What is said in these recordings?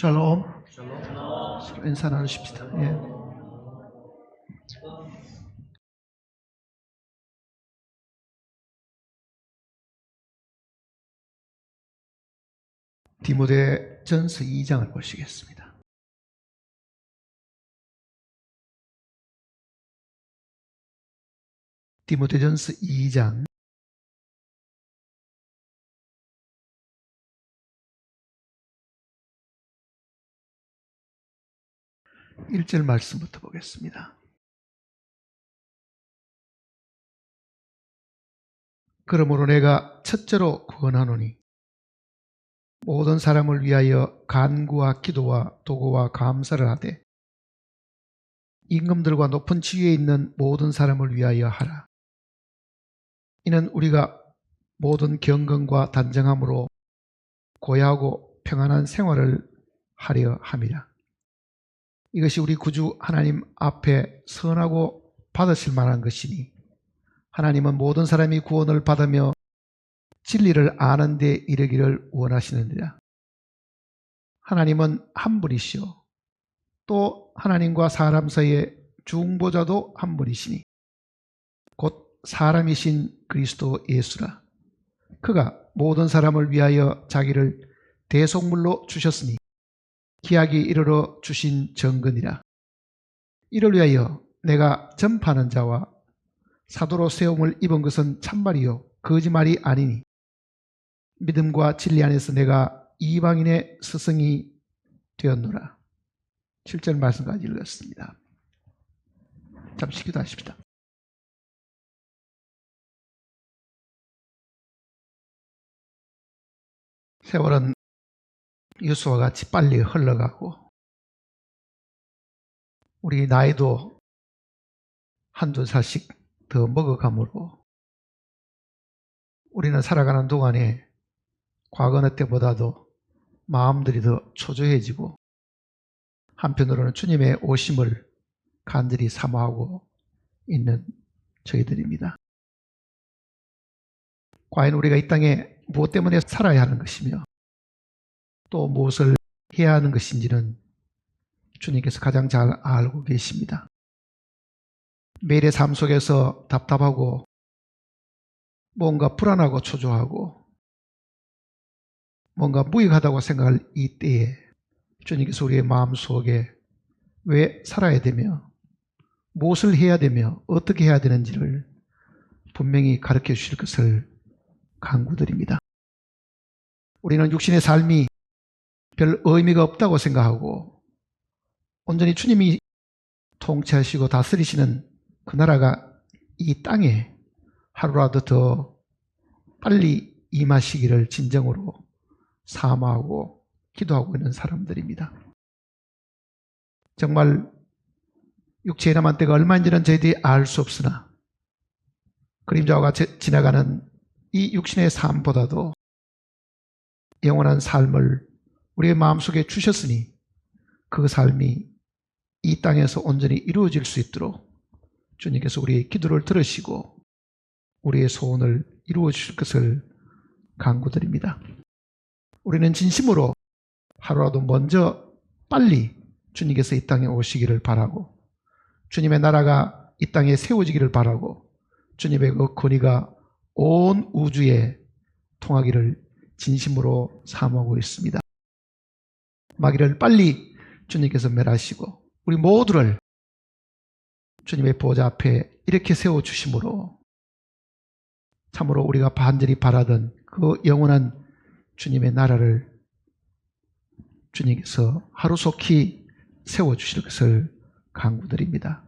샬롬. 서로 인사 나누십시다. 예. 디모데전서 2장을 보시겠습니다. 디모데전서 2장 1절 말씀부터 보겠습니다. 그러므로 내가 첫째로 구원하노니 모든 사람을 위하여 간구와 기도와 도구와 감사를 하되 임금들과 높은 지위에 있는 모든 사람을 위하여 하라. 이는 우리가 모든 경건과 단정함으로 고야하고 평안한 생활을 하려 함이라. 이것이 우리 구주 하나님 앞에 선하고 받으실 만한 것이니 하나님은 모든 사람이 구원을 받으며 진리를 아는 데 이르기를 원하시느니라. 하나님은 한 분이시오. 또 하나님과 사람 사이의 중보자도 한 분이시니 곧 사람이신 그리스도 예수라. 그가 모든 사람을 위하여 자기를 대속물로 주셨으니 기약이 이르러 주신 정근이라. 이를 위하여 내가 전파하는 자와 사도로 세움을 입은 것은 참말이요 거짓말이 아니니 믿음과 진리 안에서 내가 이방인의 스승이 되었노라. 7절 말씀까지 읽었습니다. 잠시 기도하십시다. 세월은 유수와 같이 빨리 흘러가고 우리 나이도 한두 살씩 더 먹어가므로 우리는 살아가는 동안에 과거 때보다도 마음들이 더 초조해지고 한편으로는 주님의 오심을 간절히 사모하고 있는 저희들입니다. 과연 우리가 이 땅에 무엇 때문에 살아야 하는 것이며 또 무엇을 해야 하는 것인지는 주님께서 가장 잘 알고 계십니다. 매일의 삶 속에서 답답하고 뭔가 불안하고 초조하고 뭔가 무익하다고 생각할 이 때에 주님께서 우리의 마음속에 왜 살아야 되며 무엇을 해야 되며 어떻게 해야 되는지를 분명히 가르쳐 주실 것을 간구드립니다. 우리는 육신의 삶이 별 의미가 없다고 생각하고 온전히 주님이 통치하시고 다스리시는 그 나라가 이 땅에 하루라도 더 빨리 임하시기를 진정으로 사모하고 기도하고 있는 사람들입니다. 정말 육체에 남은 때가 얼마인지는 저희들이 알 수 없으나 그림자와 같이 지나가는 이 육신의 삶보다도 영원한 삶을 우리의 마음속에 주셨으니 그 삶이 이 땅에서 온전히 이루어질 수 있도록 주님께서 우리의 기도를 들으시고 우리의 소원을 이루어 주실 것을 간구드립니다. 우리는 진심으로 하루라도 먼저 빨리 주님께서 이 땅에 오시기를 바라고 주님의 나라가 이 땅에 세워지기를 바라고 주님의 그 권위가 온 우주에 통하기를 진심으로 사모하고 있습니다. 마귀를 빨리 주님께서 멸하시고 우리 모두를 주님의 보좌 앞에 이렇게 세워주심으로 참으로 우리가 간절히 바라던 그 영원한 주님의 나라를 주님께서 하루속히 세워주실 것을 간구드립니다.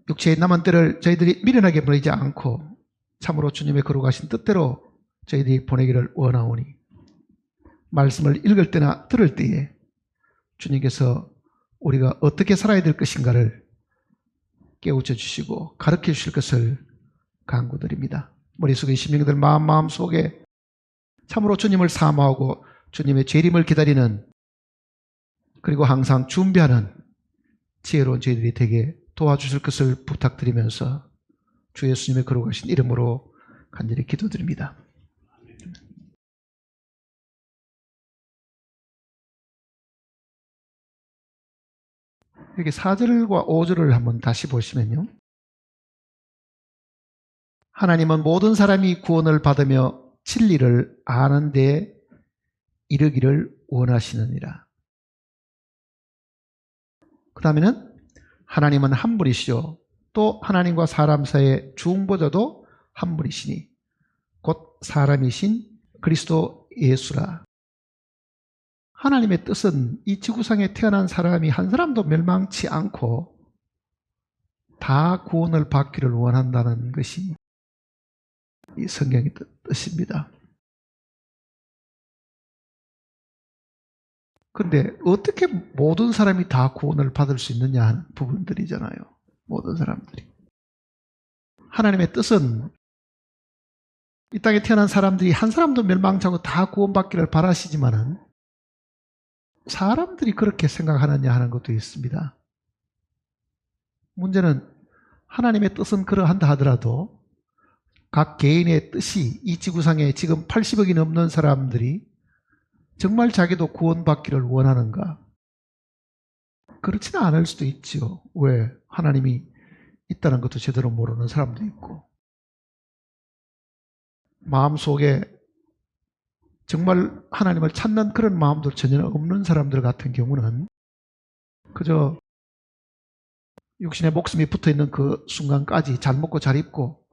육체의 남은 때를 저희들이 미련하게 보내지 않고 참으로 주님의 거룩하신 뜻대로 저희들이 보내기를 원하오니 말씀을 읽을 때나 들을 때에 주님께서 우리가 어떻게 살아야 될 것인가를 깨우쳐 주시고 가르쳐 주실 것을 간구드립니다. 머릿속에 심령들 마음속에 참으로 주님을 사모하고 주님의 재림을 기다리는 그리고 항상 준비하는 지혜로운 저희들이 되게 도와주실 것을 부탁드리면서 주 예수님의 거룩하신 이름으로 간절히 기도드립니다. 여기 4절과 5절을 한번 다시 보시면요. 하나님은 모든 사람이 구원을 받으며 진리를 아는 데 이르기를 원하시느니라. 그 다음에는 하나님은 한 분이시요 또 하나님과 사람 사이의 중보자도 한 분이시니 곧 사람이신 그리스도 예수라. 하나님의 뜻은 이 지구상에 태어난 사람이 한 사람도 멸망치 않고 다 구원을 받기를 원한다는 것이 이 성경의 뜻입니다. 그런데 어떻게 모든 사람이 다 구원을 받을 수 있느냐 하는 부분들이잖아요. 모든 사람들이. 하나님의 뜻은 이 땅에 태어난 사람들이 한 사람도 멸망치 않고 다 구원받기를 바라시지만은 사람들이 그렇게 생각하느냐 하는 것도 있습니다. 문제는 하나님의 뜻은 그러한다 하더라도 각 개인의 뜻이 이 지구상에 지금 80억이 넘는 사람들이 정말 자기도 구원받기를 원하는가? 그렇지는 않을 수도 있죠. 왜? 하나님이 있다는 것도 제대로 모르는 사람도 있고 마음속에 정말 하나님을 찾는 그런 마음도 전혀 없는 사람들 같은 경우는 그저 육신의 목숨이 붙어있는 그 순간까지 잘 먹고 잘 입고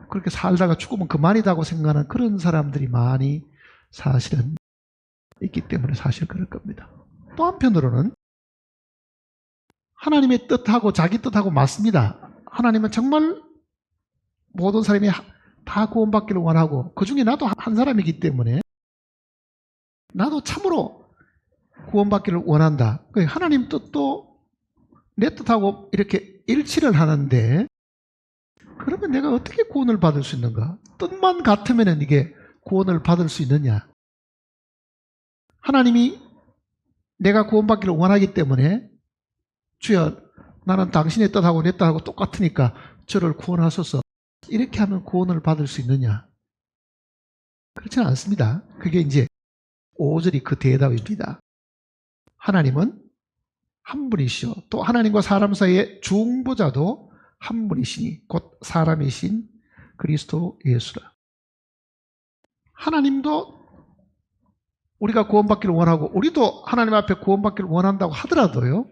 그렇게 살다가 죽으면 그만이다고 생각하는 그런 사람들이 많이 사실은 있기 때문에 사실 그럴 겁니다. 또 한편으로는 하나님의 뜻하고 자기 뜻하고 맞습니다. 하나님은 정말 모든 사람이 다 구원받기를 원하고 그 중에 나도 한 사람이기 때문에 나도 참으로 구원받기를 원한다. 하나님 뜻도 내 뜻하고 이렇게 일치를 하는데 그러면 내가 어떻게 구원을 받을 수 있는가? 뜻만 같으면 이게 구원을 받을 수 있느냐? 하나님이 내가 구원받기를 원하기 때문에 주여 나는 당신의 뜻하고 내 뜻하고 똑같으니까 저를 구원하소서 이렇게 하면 구원을 받을 수 있느냐? 그렇지는 않습니다. 그게 이제 5절이 그 대답입니다. 하나님은 한 분이시오. 또 하나님과 사람 사이의 중보자도 한 분이시니 곧 사람이신 그리스도 예수라. 하나님도 우리가 구원받기를 원하고 우리도 하나님 앞에 구원받기를 원한다고 하더라도요.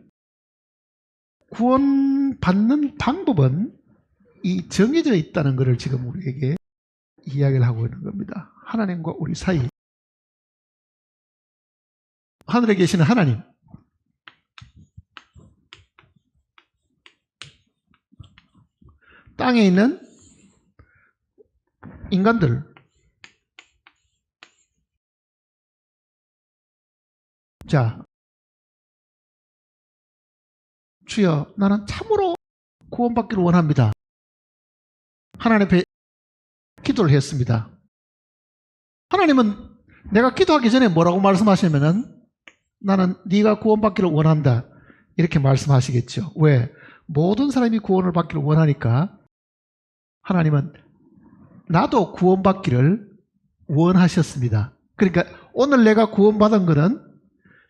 구원받는 방법은 이 정해져 있다는 것을 지금 우리에게 이야기를 하고 있는 겁니다. 하나님과 우리 사이. 하늘에 계시는 하나님. 땅에 있는 인간들. 자, 주여 나는 참으로 구원받기를 원합니다. 하나님 앞에 기도를 했습니다. 하나님은 내가 기도하기 전에 뭐라고 말씀하시냐면은 나는 네가 구원받기를 원한다 이렇게 말씀하시겠죠. 왜? 모든 사람이 구원을 받기를 원하니까 하나님은 나도 구원받기를 원하셨습니다. 그러니까 오늘 내가 구원받은 것은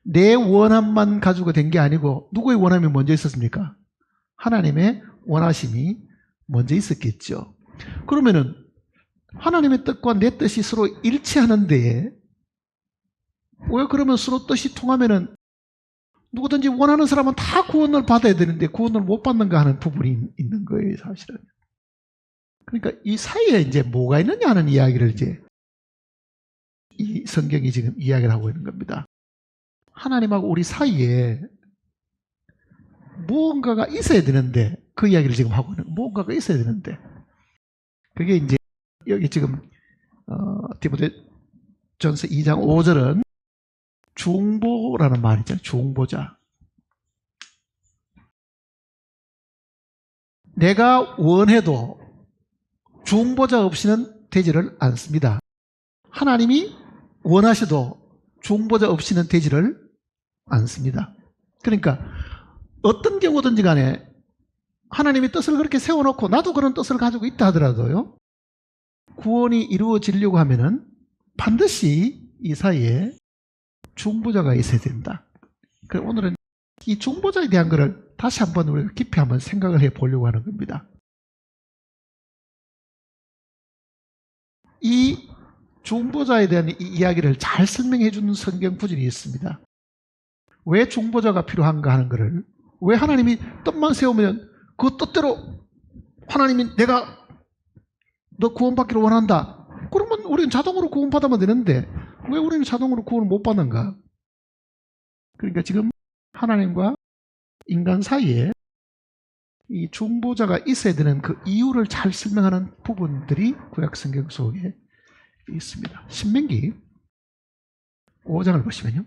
내 원함만 가지고 된 게 아니고 누구의 원함이 먼저 있었습니까? 하나님의 원하심이 먼저 있었겠죠. 그러면은 하나님의 뜻과 내 뜻이 서로 일치하는데 왜 그러면 서로 뜻이 통하면은 누구든지 원하는 사람은 다 구원을 받아야 되는데 구원을 못 받는가 하는 부분이 있는 거예요, 사실은. 그러니까 이 사이에 이제 뭐가 있느냐 하는 이야기를 이제 이 성경이 지금 이야기를 하고 있는 겁니다. 하나님하고 우리 사이에 무언가가 있어야 되는데 그 이야기를 지금 하고 있는 무언가가 있어야 되는데 그게 이제 여기 지금 디모데전서 2장 5절은 중보라는 말이죠. 중보자. 내가 원해도 중보자 없이는 되지를 않습니다. 하나님이 원하셔도 중보자 없이는 되지를 않습니다. 그러니까 어떤 경우든지 간에 하나님의 뜻을 그렇게 세워놓고 나도 그런 뜻을 가지고 있다 하더라도요. 구원이 이루어지려고 하면은 반드시 이 사이에 중보자가 있어야 된다. 그래서 오늘은 이 중보자에 대한 것을 다시 한번 우리가 깊이 한번 생각을 해 보려고 하는 겁니다. 이 중보자에 대한 이야기를 잘 설명해 주는 성경 구절이 있습니다. 왜 중보자가 필요한가 하는 것을, 왜 하나님이 뜻만 세우면 그 뜻대로 하나님이 내가 너 구원받기를 원한다, 그러면 우리는 자동으로 구원받으면 되는데 왜 우리는 자동으로 구원을 못 받는가? 그러니까 지금 하나님과 인간 사이에 이 중보자가 있어야 되는 그 이유를 잘 설명하는 부분들이 구약 성경 속에 있습니다. 신명기 5장을 보시면요.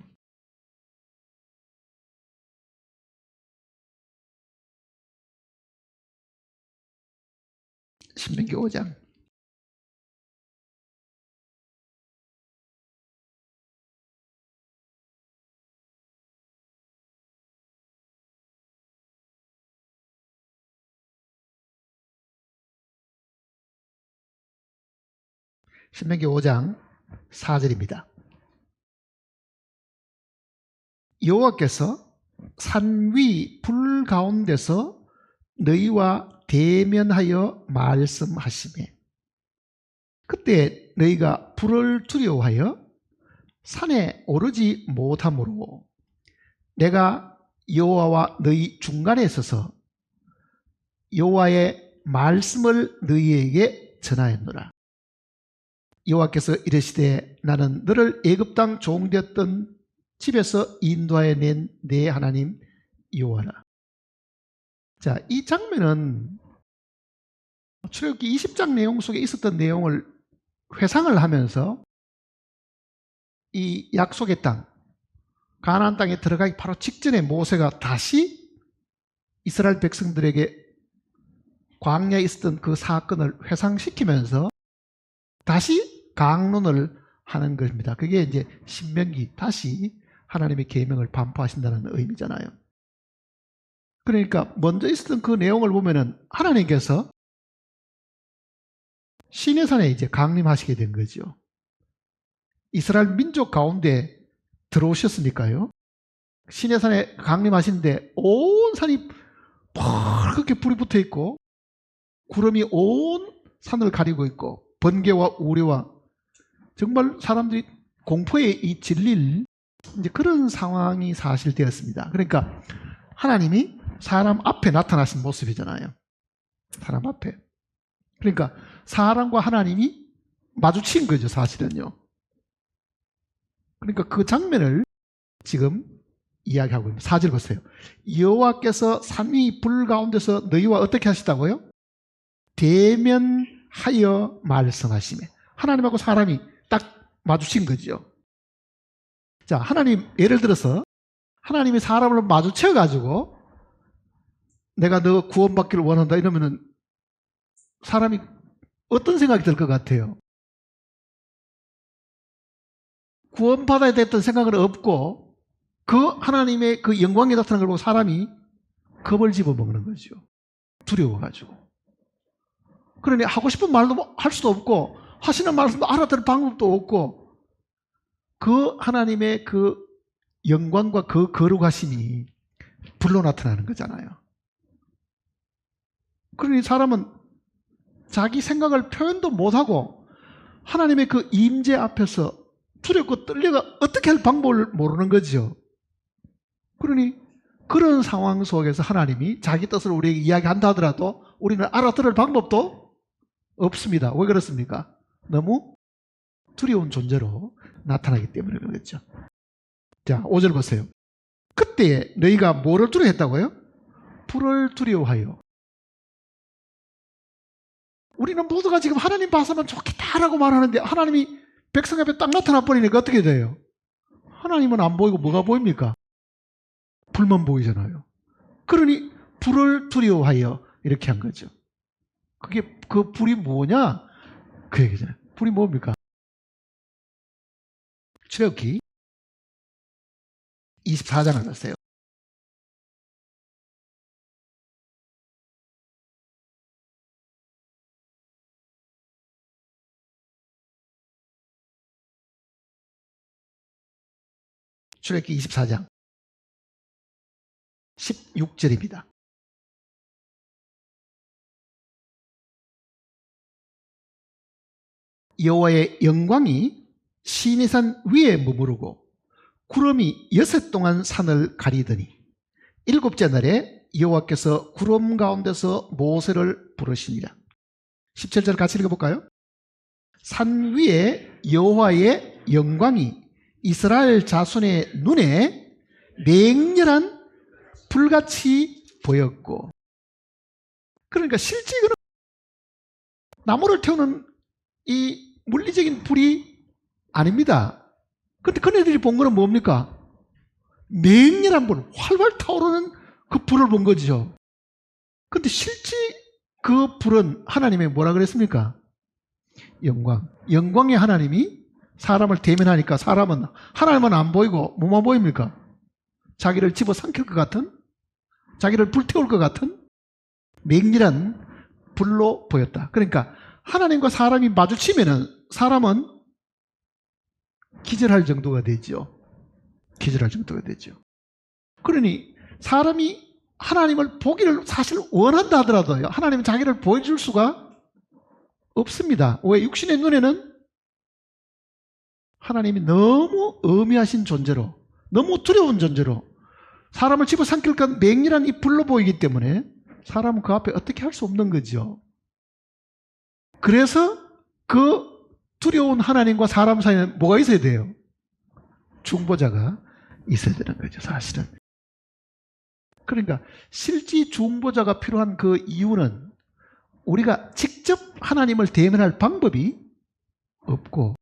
신명기 5장. 신명기 5장 4절입니다. 여호와께서 산 위 불 가운데서 너희와 대면하여 말씀하시매 그때 너희가 불을 두려워하여 산에 오르지 못하므로 내가 여호와와 너희 중간에 있어서 여호와의 말씀을 너희에게 전하였노라. 여호와께서 이르시되 나는 너를 애굽 땅 종되었던 집에서 인도하여 낸 내 하나님 여호와라. 자, 이 장면은 출애굽기 20장 내용 속에 있었던 내용을 회상을 하면서 이 약속의 땅, 가나안 땅에 들어가기 바로 직전에 모세가 다시 이스라엘 백성들에게 광야에 있었던 그 사건을 회상시키면서 다시 강론을 하는 것입니다. 그게 이제 신명기, 다시 하나님의 계명을 반포하신다는 의미잖아요. 그러니까 먼저 있었던 그 내용을 보면은 하나님께서 시내산에 이제 강림하시게 된 거죠. 이스라엘 민족 가운데 들어오셨으니까요. 시내산에 강림하시는데 온 산이 펄겋게 불이 붙어 있고 구름이 온 산을 가리고 있고 번개와 우레와 정말 사람들이 공포에 질릴 이제 그런 상황이 사실되었습니다. 그러니까 하나님이 사람 앞에 나타나신 모습이잖아요. 사람 앞에. 그러니까 사람과 하나님이 마주친 거죠, 사실은요. 그러니까 그 장면을 지금 이야기하고 있습니다. 4절 보세요. 여호와께서 산 위 불 가운데서 너희와 어떻게 하시다고요? 대면하여 말씀하시매. 하나님하고 사람이 딱 마주친 거죠. 자, 하나님, 예를 들어서 하나님이 사람을 마주쳐 가지고 내가 너 구원받기를 원한다 이러면은 사람이 어떤 생각이 들 것 같아요? 구원받아야 됐던 생각은 없고 그 하나님의 그 영광이 나타나는 걸 보고 사람이 겁을 집어먹는 거죠. 두려워가지고. 그러니 하고 싶은 말도 할 수도 없고 하시는 말씀도 알아들을 방법도 없고 그 하나님의 그 영광과 그 거룩하심이 불로 나타나는 거잖아요. 그러니 사람은 자기 생각을 표현도 못하고 하나님의 그 임재 앞에서 두렵고 떨려가 어떻게 할 방법을 모르는 거죠. 그러니 그런 상황 속에서 하나님이 자기 뜻을 우리에게 이야기한다 하더라도 우리는 알아들을 방법도 없습니다. 왜 그렇습니까? 너무 두려운 존재로 나타나기 때문에 그렇죠. 자, 5절 보세요. 그때 너희가 뭐를 두려워했다고요? 불을 두려워하여. 우리는 모두가 지금 하나님 봐서만 좋겠다라고 말하는데 하나님이 백성 앞에 딱 나타나 버리니까 어떻게 돼요? 하나님은 안 보이고 뭐가 보입니까? 불만 보이잖아요. 그러니 불을 두려워하여 이렇게 한 거죠. 그게 그 불이 뭐냐? 그 얘기잖아요. 불이 뭡니까? 출애굽기 24장을 봤어요. 출애굽기 24장 16절입니다. 여호와의 영광이 시내산 위에 머무르고 구름이 6해 동안 산을 가리더니 7째 날에 여호와께서 구름 가운데서 모세를 부르시니라. 17절 같이 읽어볼까요? 산 위에 여호와의 영광이 이스라엘 자손의 눈에 맹렬한 불같이 보였고, 그러니까 실제 이거는 나무를 태우는 이 물리적인 불이 아닙니다. 근데 그네들이 본 거는 뭡니까? 맹렬한 불, 활활 타오르는 그 불을 본 거죠. 근데 실제 그 불은 하나님의 뭐라 그랬습니까? 영광. 영광의 하나님이 사람을 대면하니까 사람은 하나님은 안 보이고 뭐만 보입니까? 자기를 집어삼킬 것 같은, 자기를 불태울 것 같은 맹렬한 불로 보였다. 그러니까 하나님과 사람이 마주치면은 사람은 기절할 정도가 되죠. 기절할 정도가 되죠. 그러니 사람이 하나님을 보기를 사실 원한다 하더라도요, 하나님은 자기를 보여줄 수가 없습니다. 왜? 육신의 눈에는 하나님이 너무 엄미하신 존재로, 너무 두려운 존재로 사람을 집어삼킬 것 맹렬한 이 불로 보이기 때문에 사람은 그 앞에 어떻게 할 수 없는 거죠. 그래서 그 두려운 하나님과 사람 사이에는 뭐가 있어야 돼요? 중보자가 있어야 되는 거죠, 사실은. 그러니까 실제 중보자가 필요한 그 이유는 우리가 직접 하나님을 대면할 방법이 없고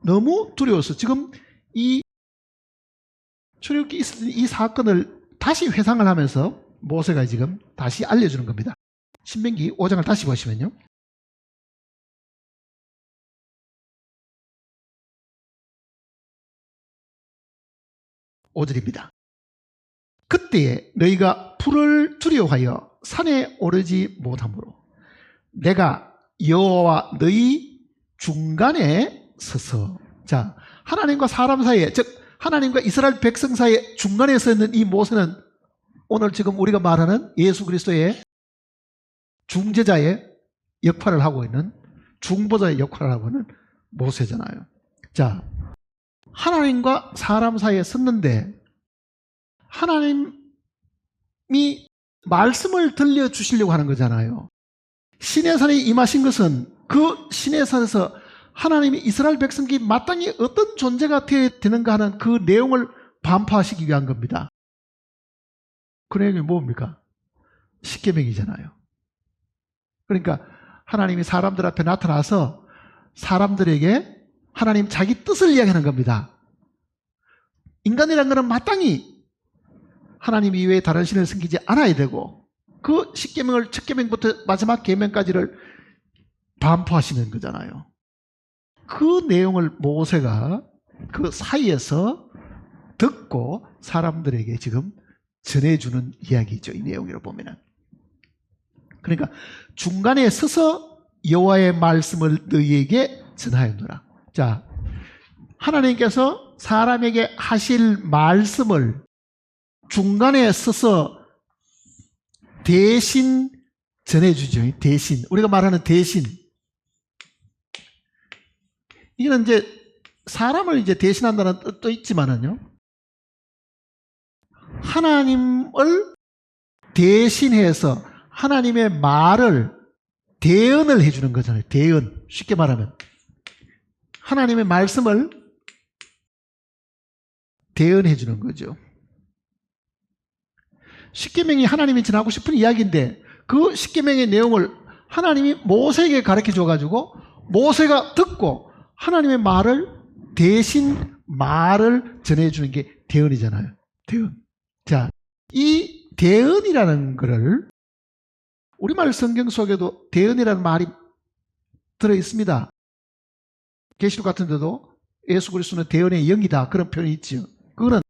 너무 두려워서 지금 이 출애굽기 있었던 이 사건을 다시 회상을 하면서 모세가 지금 다시 알려주는 겁니다. 신명기 5장을 다시 보시면요, 5절입니다. 그때에 너희가 불을 두려워하여 산에 오르지 못하므로 내가 여호와와 너희 중간에 서서, 자, 하나님과 사람 사이에, 즉 하나님과 이스라엘 백성 사이에 중간에 서 있는 이 모세는 오늘 지금 우리가 말하는 예수 그리스도의 중재자의 역할을 하고 있는, 중보자의 역할을 하고 있는 모세잖아요. 자, 하나님과 사람 사이에 섰는데 하나님이 말씀을 들려주시려고 하는 거잖아요. 시내산에 임하신 것은 그 시내산에서 하나님이 이스라엘 백성이 마땅히 어떤 존재가 되는가 하는 그 내용을 반포하시기 위한 겁니다. 그 내용이 뭡니까? 십계명이잖아요. 그러니까 하나님이 사람들 앞에 나타나서 사람들에게 하나님 자기 뜻을 이야기하는 겁니다. 인간이라는 것은 마땅히 하나님 이외에 다른 신을 섬기지 않아야 되고 그 십계명을 첫 계명부터 마지막 계명까지를 반포하시는 거잖아요. 그 내용을 모세가 그 사이에서 듣고 사람들에게 지금 전해주는 이야기죠. 이 내용으로 보면은. 그러니까 중간에 서서 여호와의 말씀을 너희에게 전하였노라. 자, 하나님께서 사람에게 하실 말씀을 중간에 서서 대신 전해주죠. 대신. 우리가 말하는 대신. 이거는 이제 사람을 이제 대신한다는 뜻도 있지만은요, 하나님을 대신해서 하나님의 말을 대언을 해주는 거잖아요. 대언. 쉽게 말하면 하나님의 말씀을 대언해 주는 거죠. 십계명이 하나님이 전하고 싶은 이야기인데 그 십계명의 내용을 하나님이 모세에게 가르쳐 줘가지고 모세가 듣고 하나님의 말을 대신 말을 전해주는 게 대언이잖아요. 대언. 자, 이 대언이라는 것을 우리말 성경 속에도 대언이라는 말이 들어있습니다. 계시록 같은 데도 예수 그리스도는 대언의 영이다, 그런 표현이 있죠. 그거는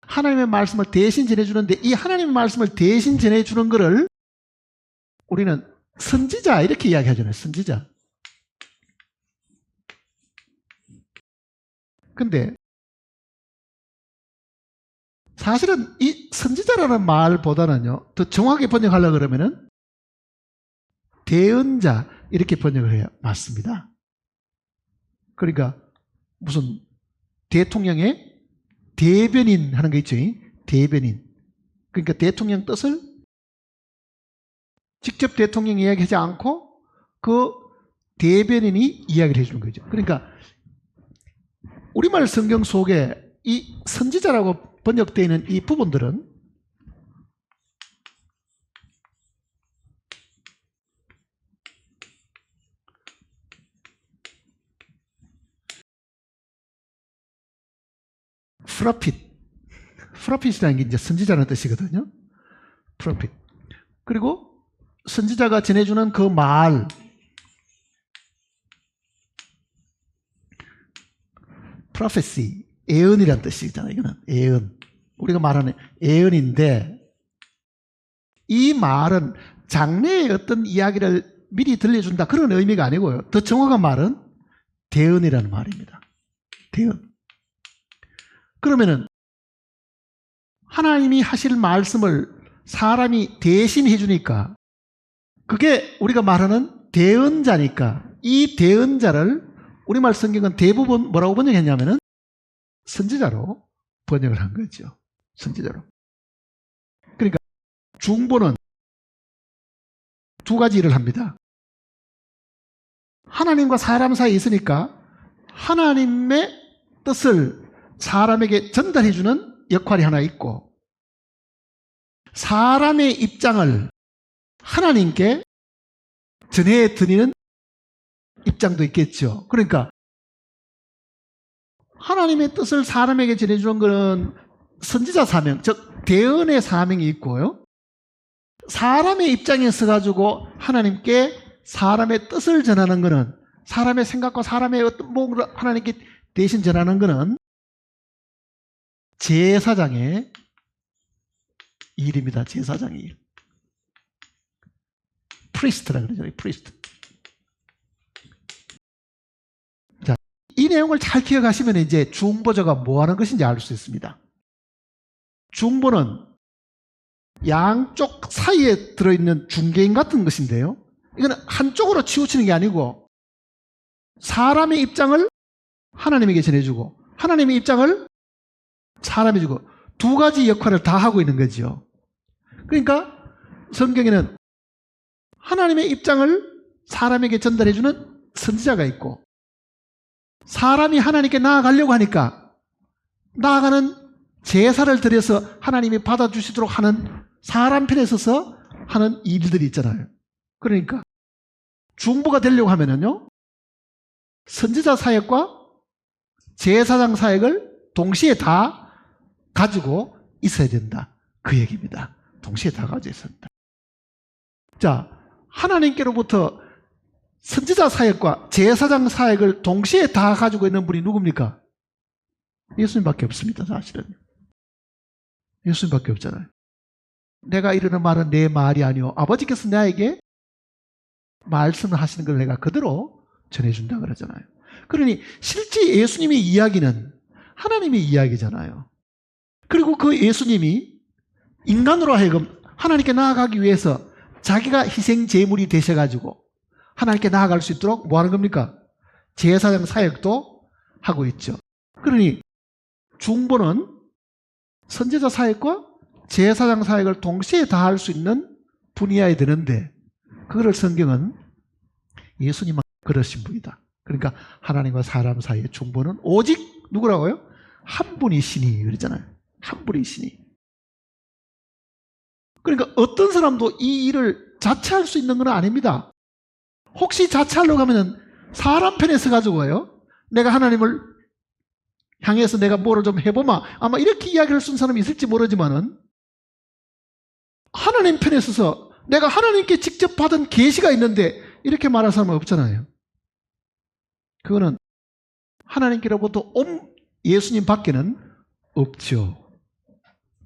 하나님의 말씀을 대신 전해주는데 이 하나님의 말씀을 대신 전해주는 것을 우리는 선지자 이렇게 이야기하잖아요. 선지자. 근데 사실은 이 선지자라는 말보다는요, 더 정확하게 번역하려고 그러면은 대언자 이렇게 번역을 해야 맞습니다. 그러니까 무슨 대통령의 대변인 하는 거 있죠. 대변인. 그러니까 대통령 뜻을 직접 대통령이 이야기하지 않고 그 대변인이 이야기를 해주는 거죠. 그러니까 우리말 성경 속에 이 선지자라고 번역되어 있는 이 부분들은 프로핏이라는 게 이제 선지자라는 뜻이거든요. 프로핏. 그리고 선지자가 전해주는 그 말, prophecy, 예언이라는 뜻이잖아요. 이거는 예언. 우리가 말하는 예언인데 이 말은 장래의 어떤 이야기를 미리 들려준다 그런 의미가 아니고요. 더 정확한 말은 대언이라는 말입니다. 대언. 그러면은 하나님이 하실 말씀을 사람이 대신 해주니까 그게 우리가 말하는 대언자니까 이 대언자를 우리말 성경은 대부분 뭐라고 번역했냐면은 선지자로 번역을 한 거죠. 선지자로. 그러니까 중보는 두 가지 일을 합니다. 하나님과 사람 사이에 있으니까 하나님의 뜻을 사람에게 전달해주는 역할이 하나 있고 사람의 입장을 하나님께 전해드리는 입장도 있겠죠. 그러니까 하나님의 뜻을 사람에게 전해주는 것은 선지자 사명, 즉 대언의 사명이 있고요. 사람의 입장에 서가지고 하나님께 사람의 뜻을 전하는 것은 사람의 생각과 사람의 어떤 몸으로 하나님께 대신 전하는 것은 제사장의 일입니다. 제사장의 일. 프리스트라 그러죠. 프리스트. 자, 이 내용을 잘 기억하시면 이제 중보자가 뭐 하는 것인지 알 수 있습니다. 중보는 양쪽 사이에 들어있는 중개인 같은 것인데요. 이거는 한쪽으로 치우치는 게 아니고 사람의 입장을 하나님에게 전해주고 하나님의 입장을 사람이 주고 두 가지 역할을 다 하고 있는 거죠. 그러니까 성경에는 하나님의 입장을 사람에게 전달해주는 선지자가 있고 사람이 하나님께 나아가려고 하니까 나아가는 제사를 드려서 하나님이 받아주시도록 하는 사람 편에 서서 하는 일들이 있잖아요. 그러니까 중보가 되려고 하면은요 선지자 사역과 제사장 사역을 동시에 다 가지고 있어야 된다. 그 얘기입니다. 동시에 다 가지고 있어야 된다. 자, 하나님께로부터 선지자 사역과 제사장 사역을 동시에 다 가지고 있는 분이 누굽니까? 예수님밖에 없습니다. 사실은. 예수님밖에 없잖아요. 내가 이르는 말은 내 말이 아니오. 아버지께서 나에게 말씀을 하시는 걸 내가 그대로 전해준다 그러잖아요. 그러니 실제 예수님의 이야기는 하나님의 이야기잖아요. 그리고 그 예수님이 인간으로 하여금 하나님께 나아가기 위해서 자기가 희생 제물이 되셔가지고 하나님께 나아갈 수 있도록 뭐 하는 겁니까? 제사장 사역도 하고 있죠. 그러니 중보는 선지자 사역과 제사장 사역을 동시에 다 할 수 있는 분야에 드는데 그거를 성경은 예수님만 그러신 분이다. 그러니까 하나님과 사람 사이의 중보는 오직 누구라고요? 한 분이시니 그러잖아요. 한 분이시니. 그러니까 어떤 사람도 이 일을 자체할 수 있는 건 아닙니다. 혹시 자체하려고 하면 사람 편에 서가지고요. 내가 하나님을 향해서 내가 뭐를 좀 해보마. 아마 이렇게 이야기를 쓴 사람이 있을지 모르지만은 하나님 편에 서서 내가 하나님께 직접 받은 계시가 있는데 이렇게 말할 사람은 없잖아요. 그거는 하나님께로부터 온 예수님 밖에는 없죠.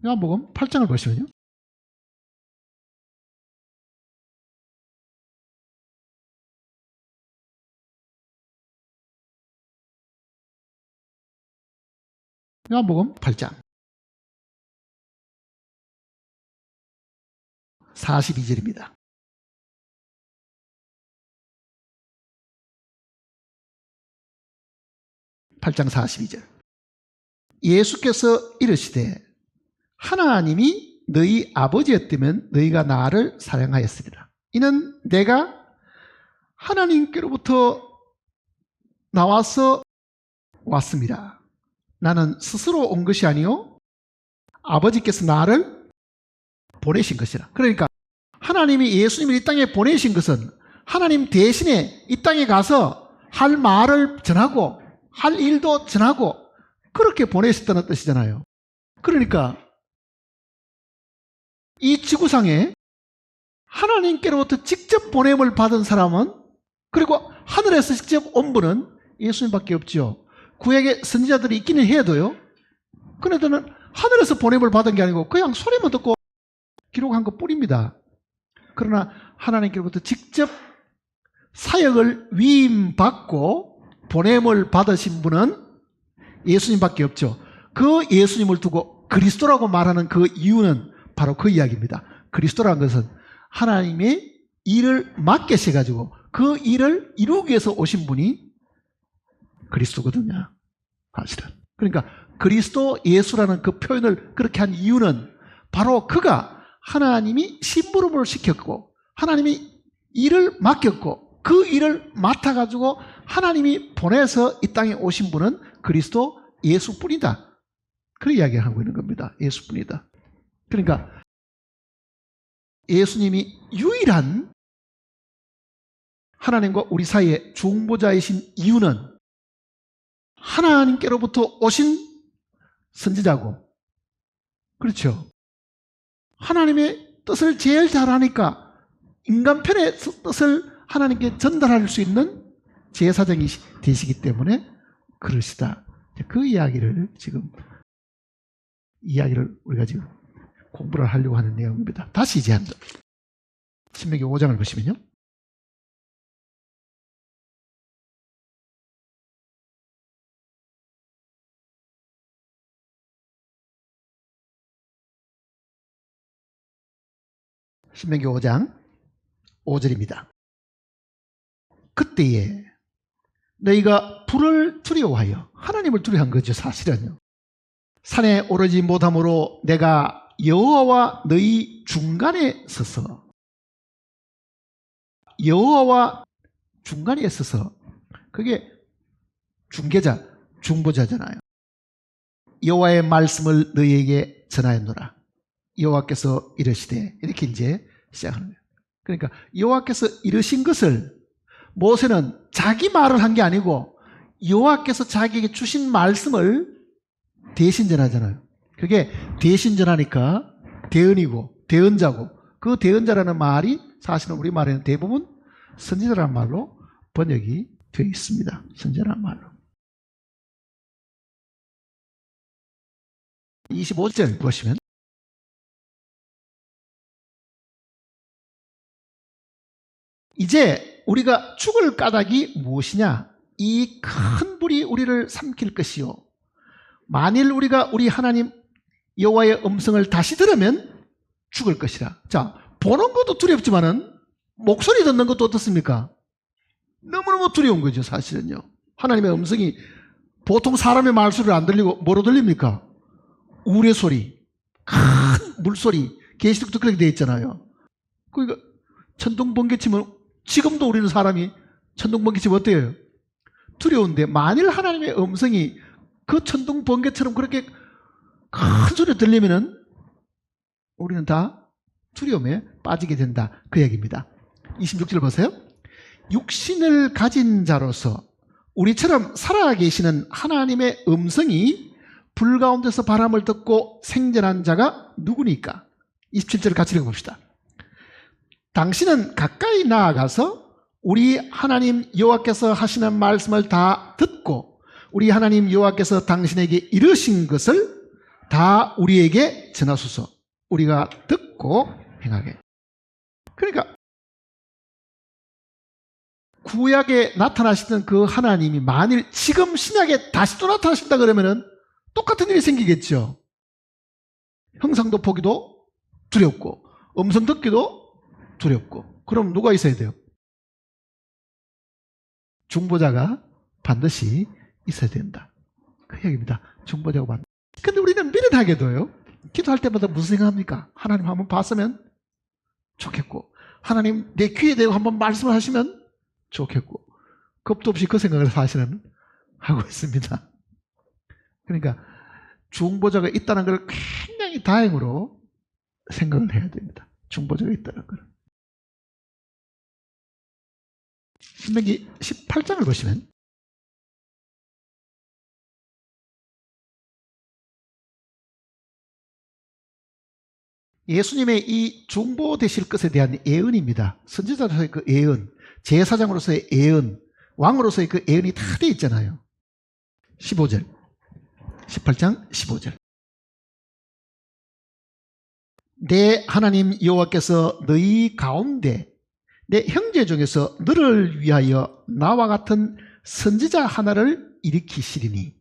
요한복음 8장을 보시면요. 요한복음 8장. 42절입니다. (8장 42절) 예수께서 이르시되 하나님이 너희 아버지였다면 너희가 나를 사랑하였으리라. 이는 내가 하나님께로부터 나와서 왔습니다. 나는 스스로 온 것이 아니요 아버지께서 나를 보내신 것이라. 그러니까 하나님이 예수님을 이 땅에 보내신 것은 하나님 대신에 이 땅에 가서 할 말을 전하고 할 일도 전하고 그렇게 보내셨다는 뜻이잖아요. 그러니까 이 지구상에 하나님께로부터 직접 보냄을 받은 사람은, 그리고 하늘에서 직접 온 분은 예수님밖에 없지요. 구약의 선지자들이 있기는 해도요, 그네들은 하늘에서 보냄을 받은 게 아니고 그냥 소리만 듣고 기록한 것 뿐입니다. 그러나 하나님께로부터 직접 사역을 위임받고 보냄을 받으신 분은 예수님밖에 없죠. 그 예수님을 두고 그리스도라고 말하는 그 이유는 바로 그 이야기입니다. 그리스도라는 것은 하나님의 일을 맡기셔가지고 그 일을 이루기 위해서 오신 분이 그리스도거든요, 사실은. 그러니까 그리스도 예수라는 그 표현을 그렇게 한 이유는 바로 그가 하나님이 심부름을 시켰고 하나님이 일을 맡겼고 그 일을 맡아가지고 하나님이 보내서 이 땅에 오신 분은 그리스도 예수뿐이다. 그 이야기를 하고 있는 겁니다. 예수뿐이다. 그러니까 예수님이 유일한 하나님과 우리 사이의 중보자이신 이유는 하나님께로부터 오신 선지자고, 그렇죠, 하나님의 뜻을 제일 잘하니까 인간 편의 뜻을 하나님께 전달할 수 있는 제사장이 되시기 때문에 그러시다. 그 이야기를 우리가 지금 공부를 하려고 하는 내용입니다. 다시 이제 한번 신명기 5장을 보시면요, 신명기 5장 5절입니다. 그때에 너희가 불을 두려워하여, 하나님을 두려워한 거죠, 사실은요. 산에 오르지 못함으로 내가 여호와와 너희 중간에 서서, 여호와와 중간에 서서, 그게 중개자, 중보자잖아요. 여호와의 말씀을 너희에게 전하였노라. 여호와께서 이르시되, 이렇게 이제 시작하는 거예요. 그러니까 여호와께서 이르신 것을 모세는 자기 말을 한 게 아니고 여호와께서 자기에게 주신 말씀을 대신 전하잖아요. 그게 대신 전하니까 대언이고 대언자고, 그 대언자라는 말이 사실은 우리말에는 대부분 선지자라는 말로 번역이 되어 있습니다. 선지자라는 말로. 25절 보시면 이제 우리가 죽을 까닭이 무엇이냐? 이 큰 불이 우리를 삼킬 것이요, 만일 우리가 우리 하나님 여호와의 음성을 다시 들으면 죽을 것이라. 자, 보는 것도 두렵지만은 목소리 듣는 것도 어떻습니까? 너무너무 두려운 거죠, 사실은요. 하나님의 음성이 보통 사람의 말소리를 안 들리고 뭐로 들립니까? 우레 소리, 큰 물소리, 계시록도 그렇게 되어 있잖아요. 그러니까 천둥 번개 치면, 지금도 우리는 사람이 천둥 번개 치면 어때요? 두려운데 만일 하나님의 음성이 그 천둥 번개처럼 그렇게 큰 소리 들리면은 우리는 다 두려움에 빠지게 된다, 그 얘기입니다. 26절 보세요. 육신을 가진 자로서 우리처럼 살아계시는 하나님의 음성이 불 가운데서 바람을 듣고 생전한 자가 누구니까? 27절을 같이 읽어봅시다. 당신은 가까이 나아가서 우리 하나님 여호와께서 하시는 말씀을 다 듣고 우리 하나님 여호와께서 당신에게 이르신 것을 다 우리에게 전하소서. 우리가 듣고 행하게. 그러니까 구약에 나타나시던 그 하나님이 만일 지금 신약에 다시 또 나타나신다 그러면은 똑같은 일이 생기겠죠. 형상도 보기도 두렵고 음성 듣기도 두렵고. 그럼 누가 있어야 돼요? 중보자가 반드시 있어야 된다. 그 얘기입니다. 중보자가 반드시. 근데 우리는 미련하게도요, 기도할 때마다 무슨 생각합니까? 하나님 한번 봤으면 좋겠고, 하나님 내 귀에 대고 한번 말씀을 하시면 좋겠고, 겁도 없이 그 생각을 사실은 하고 있습니다. 그러니까 중보자가 있다는 걸 굉장히 다행으로 생각을 해야 됩니다. 중보자가 있다는 걸. 신명기 18장을 보시면 예수님의 이 중보 되실 것에 대한 예언입니다. 선지자로서의 그 예언, 제사장으로서의 예언, 왕으로서의 그 예언이 다 되어 있잖아요. 15절, 18장 15절. 내 하나님 여호와께서 너희 가운데 내 형제 중에서 너를 위하여 나와 같은 선지자 하나를 일으키시리니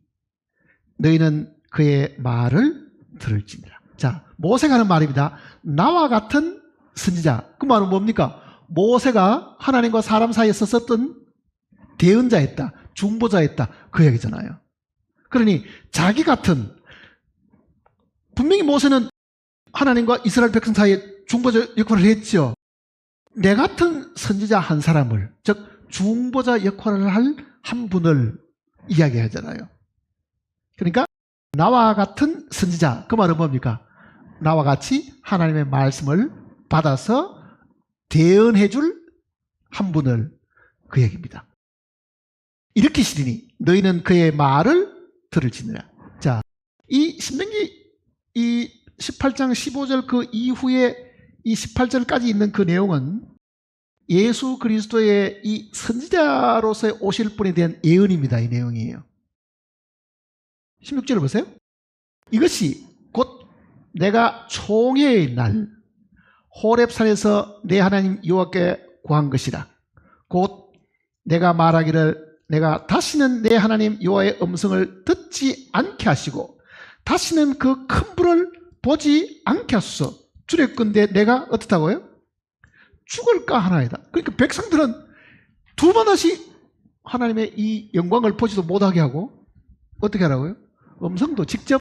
너희는 그의 말을 들을지니라. 자, 모세가 하는 말입니다. 나와 같은 선지자. 그 말은 뭡니까? 모세가 하나님과 사람 사이에서 썼던 대언자였다, 중보자였다, 그 얘기잖아요. 그러니 자기 같은, 분명히 모세는 하나님과 이스라엘 백성 사이에 중보자 역할을 했죠. 내 같은 선지자 한 사람을, 즉 중보자 역할을 할 한 분을 이야기하잖아요. 그러니까 나와 같은 선지자, 그 말은 뭡니까? 나와 같이 하나님의 말씀을 받아서 대언해 줄 한 분을, 그 얘기입니다. 일으키시리니 너희는 그의 말을 들을지니라. 자, 이 신명기 이 18장 15절 그 이후에 이 18절까지 있는 그 내용은 예수 그리스도의 이 선지자로서의 오실 분에 대한 예언입니다. 이 내용이에요. 16절을 보세요. 이것이 곧 내가 총회의 날 호렙산에서 내 하나님 여호와께 구한 것이라. 곧 내가 말하기를 내가 다시는 내 하나님 여호와의 음성을 듣지 않게 하시고 다시는 그 큰 불을 보지 않게 하소서. 주례건대 내가 어떻다고요? 죽을까 하나이다. 그러니까 백성들은 두 번 다시 하나님의 이 영광을 보지도 못하게 하고 어떻게 하라고요? 음성도 직접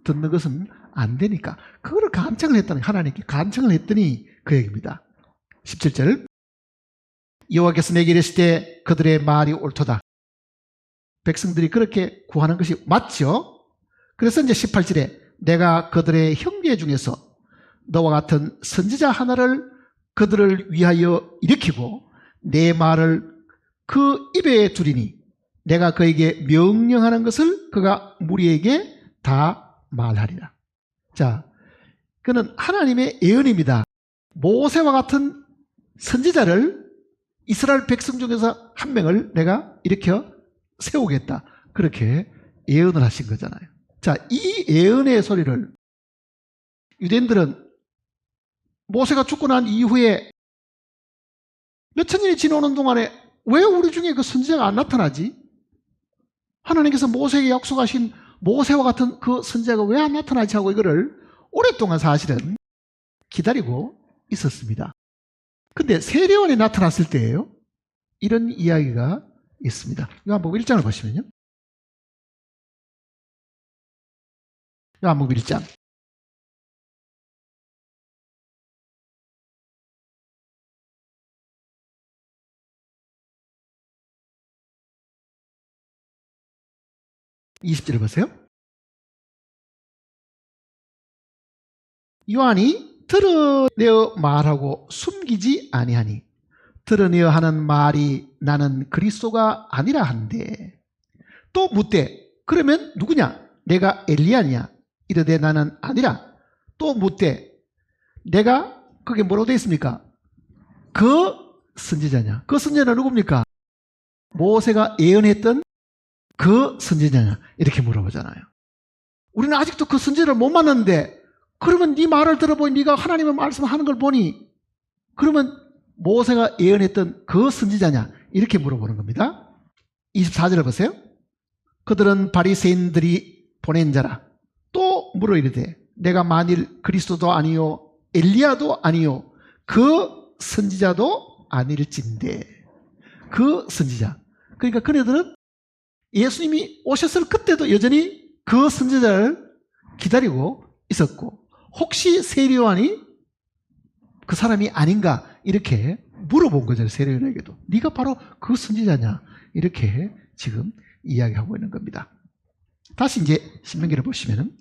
듣는 것은 안 되니까 그거를 간청을 했다는, 하나님께 간청을 했더니 그 얘기입니다. 17절 여호와께서 내게 이르시되 그들의 말이 옳도다. 백성들이 그렇게 구하는 것이 맞죠? 그래서 이제 18절에 내가 그들의 형제 중에서 너와 같은 선지자 하나를 그들을 위하여 일으키고 내 말을 그 입에 두리니 내가 그에게 명령하는 것을 그가 무리에게 다 말하리라. 자, 그는 하나님의 예언입니다. 모세와 같은 선지자를 이스라엘 백성 중에서 한 명을 내가 일으켜 세우겠다, 그렇게 예언을 하신 거잖아요. 자, 이 예언의 소리를 유대인들은 모세가 죽고 난 이후에 몇천 년이 지나오는 동안에 왜 우리 중에 그 선지자가 안 나타나지? 하나님께서 모세에게 약속하신 모세와 같은 그 선지자가 왜 안 나타나지 하고 이거를 오랫동안 사실은 기다리고 있었습니다. 근데 세례원이 나타났을 때예요. 이런 이야기가 있습니다. 요한복음 1장을 보시면요. 요한복음 1장. (20절을) 보세요. 요한이 드러내어 말하고 숨기지 아니하니 드러내어 하는 말이 나는 그리스도가 아니라 한데 또 묻되 그러면 누구냐? 내가 엘리야냐? 이르되 나는 아니라. 또 묻되 내가, 그게 뭐라고 되어 있습니까? 그 선지자냐? 그 선지자는 누굽니까? 모세가 예언했던 그 선지자냐? 이렇게 물어보잖아요. 우리는 아직도 그 선지자를 못 만났는데 그러면 네 말을 들어보니 네가 하나님의 말씀을 하는 걸 보니 그러면 모세가 예언했던 그 선지자냐? 이렇게 물어보는 겁니다. 24절을 보세요. 그들은 바리새인들이 보낸 자라. 또 물어 이르되 내가 만일 그리스도도 아니요 엘리야도 아니요 그 선지자도 아닐진데. 그 선지자. 그러니까 그네들은 예수님이 오셨을 그때도 여전히 그 선지자를 기다리고 있었고, 혹시 세례요한이 그 사람이 아닌가 이렇게 물어본 거죠. 세례요한에게도. 네가 바로 그 선지자냐 이렇게 지금 이야기하고 있는 겁니다. 다시 이제 신명기를 보시면은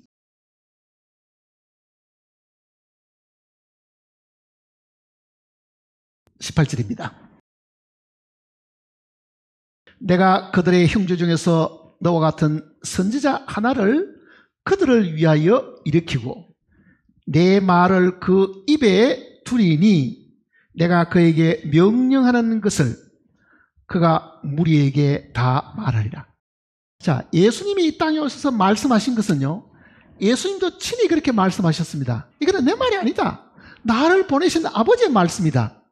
18절입니다. 내가 그들의 형제 중에서 너와 같은 선지자 하나를 그들을 위하여 일으키고 내 말을 그 입에 두리니 내가 그에게 명령하는 것을 그가 무리에게 다 말하리라. 자, 예수님이 이 땅에 오셔서 말씀하신 것은요, 예수님도 친히 그렇게 말씀하셨습니다. 이거는 내 말이 아니다. 나를 보내신 아버지의 말씀이다.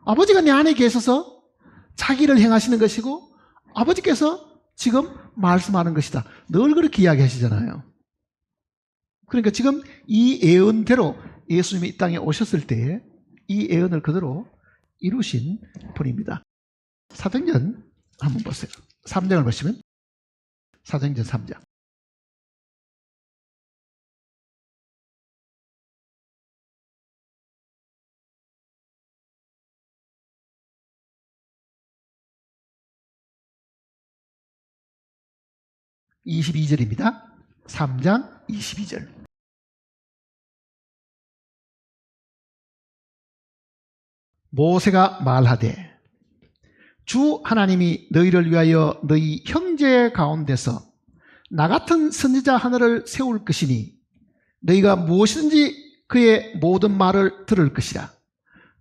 아버지가 내 안에 계셔서 자기를 행하시는 것이고 아버지께서 지금 말씀하는 것이다. 늘 그렇게 이야기하시잖아요. 그러니까 지금 이 예언대로 예수님이 이 땅에 오셨을 때에 이 예언을 그대로 이루신 분입니다. 사도행전 한번 보세요. 3장을 보시면 사도행전 3장. (22절입니다) 3장 22절. 모세가 말하되 주 하나님이 너희를 위하여 너희 형제 가운데서 나 같은 선지자 하나를 세울 것이니 너희가 무엇이든지 그의 모든 말을 들을 것이라.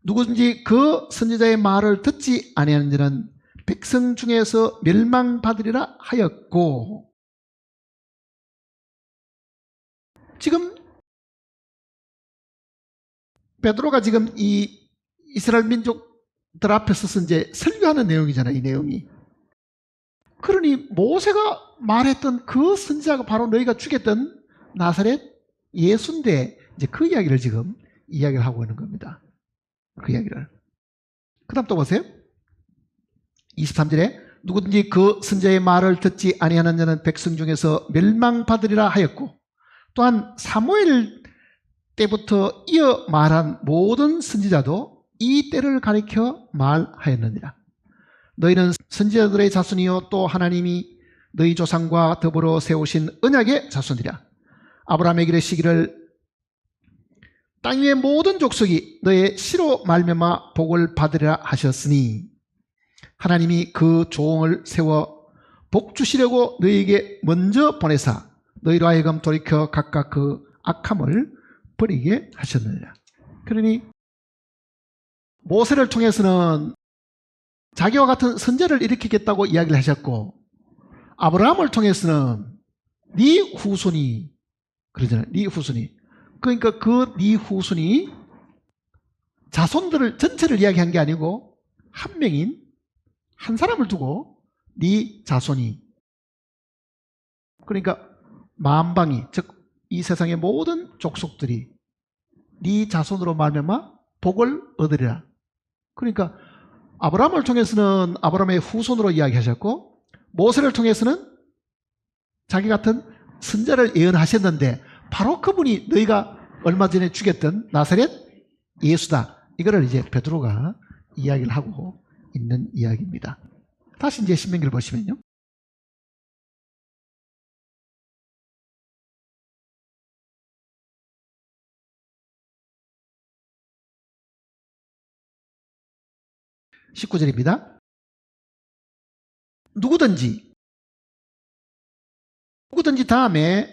누구든지 그 선지자의 말을 듣지 아니하는 자는 백성 중에서 멸망받으리라 하였고. 지금 베드로가 지금 이 이스라엘 민족들 앞에서 이제 설교하는 내용이잖아요. 이 내용이. 그러니 모세가 말했던 그 선지자가 바로 너희가 죽였던 나사렛 예수인데, 이제 그 이야기를 지금 이야기를 하고 있는 겁니다. 그 이야기를. 그 다음 또 보세요. 23절에 누구든지 그 선지자의 말을 듣지 아니하는 자는 백성 중에서 멸망받으리라 하였고, 또한 사무엘 때부터 이어 말한 모든 선지자도 이 때를 가리켜 말하였느니라. 너희는 선지자들의 자손이요 또 하나님이 너희 조상과 더불어 세우신 언약의 자손이라. 아브라함에게 이르시기를 땅 위의 모든 족속이 너의 씨로 말미암아 복을 받으리라 하셨으니 하나님이 그 조응을 세워 복 주시려고 너희에게 먼저 보내사 너희로 하여금 돌이켜 각각 그 악함을 버리게 하셨느니라. 그러니 모세를 통해서는 자기와 같은 선제를 일으키겠다고 이야기를 하셨고, 아브라함을 통해서는 네 후손이 그러잖아요. 네 후손이. 그러니까 그 네 후손이 자손들을 전체를 이야기한 게 아니고 한 명인 한 사람을 두고 네 자손이, 그러니까 만방이, 즉 이 세상의 모든 족속들이 네 자손으로 말미암아 복을 얻으리라. 그러니까 아브라함을 통해서는 아브라함의 후손으로 이야기하셨고, 모세를 통해서는 자기 같은 선지자를 예언하셨는데 바로 그분이 너희가 얼마 전에 죽였던 나사렛 예수다. 이거를 이제 베드로가 이야기를 하고 있는 이야기입니다. 다시 이제 신명기를 보시면요. (19절입니다) 누구든지 다음에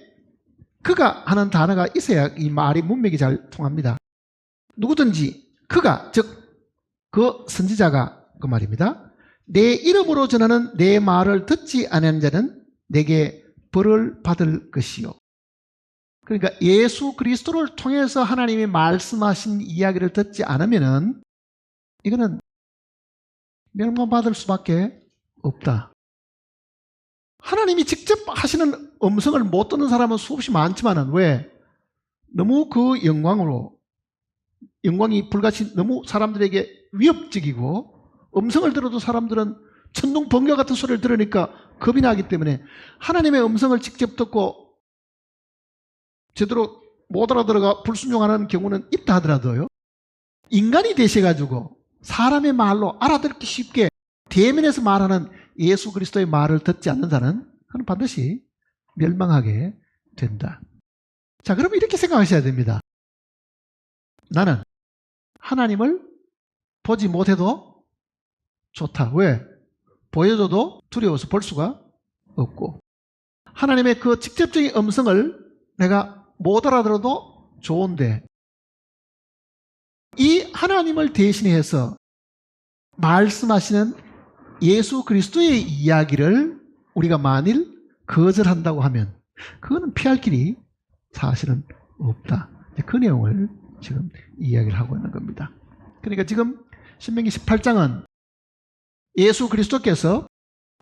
그가 하는 단어가 있어야 이 말이 문맥이 잘 통합니다. 누구든지 그가, 즉 그 선지자가 그 말입니다. 내 이름으로 전하는 내 말을 듣지 않은 자는 내게 벌을 받을 것이요. 그러니까 예수 그리스도를 통해서 하나님이 말씀하신 이야기를 듣지 않으면은 이거는 멸망받을 수밖에 없다. 하나님이 직접 하시는 음성을 못 듣는 사람은 수없이 많지만은 왜? 너무 그 영광으로 영광이 불같이 너무 사람들에게 위협적이고 음성을 들어도 사람들은 천둥 번개 같은 소리를 들으니까 겁이 나기 때문에 하나님의 음성을 직접 듣고 제대로 못 알아들어가 불순종하는 경우는 있다 하더라도요, 인간이 되셔가지고 사람의 말로 알아듣기 쉽게 대면에서 말하는 예수 그리스도의 말을 듣지 않는 자는 그는 반드시 멸망하게 된다. 자, 그러면 이렇게 생각하셔야 됩니다. 나는 하나님을 보지 못해도 좋다. 왜? 보여줘도 두려워서 볼 수가 없고, 하나님의 그 직접적인 음성을 내가 못 알아들어도 좋은데, 이 하나님을 대신해서 말씀하시는 예수 그리스도의 이야기를 우리가 만일 거절한다고 하면 그거는 피할 길이 사실은 없다. 그 내용을 지금 이야기를 하고 있는 겁니다. 그러니까 지금 신명기 18장은 예수 그리스도께서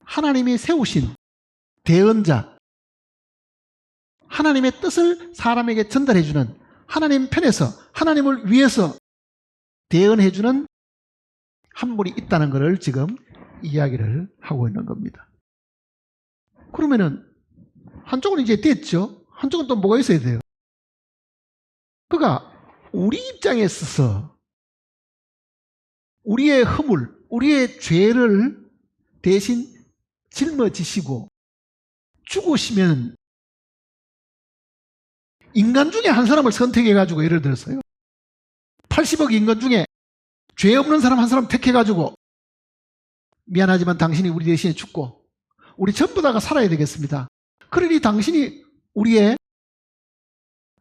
하나님이 세우신 대언자, 하나님의 뜻을 사람에게 전달해주는, 하나님 편에서 하나님을 위해서 대언해주는 한 분이 있다는 것을 지금 이야기를 하고 있는 겁니다. 그러면은 한쪽은 이제 됐죠. 한쪽은 또 뭐가 있어야 돼요? 그가 우리 입장에 있어서 우리의 허물, 우리의 죄를 대신 짊어지시고 죽으시면, 인간 중에 한 사람을 선택해가지고, 예를 들어서요, 80억 인간 중에 죄 없는 사람 한 사람 택해가지고, 미안하지만 당신이 우리 대신에 죽고 우리 전부 다가 살아야 되겠습니다. 그러니 당신이 우리의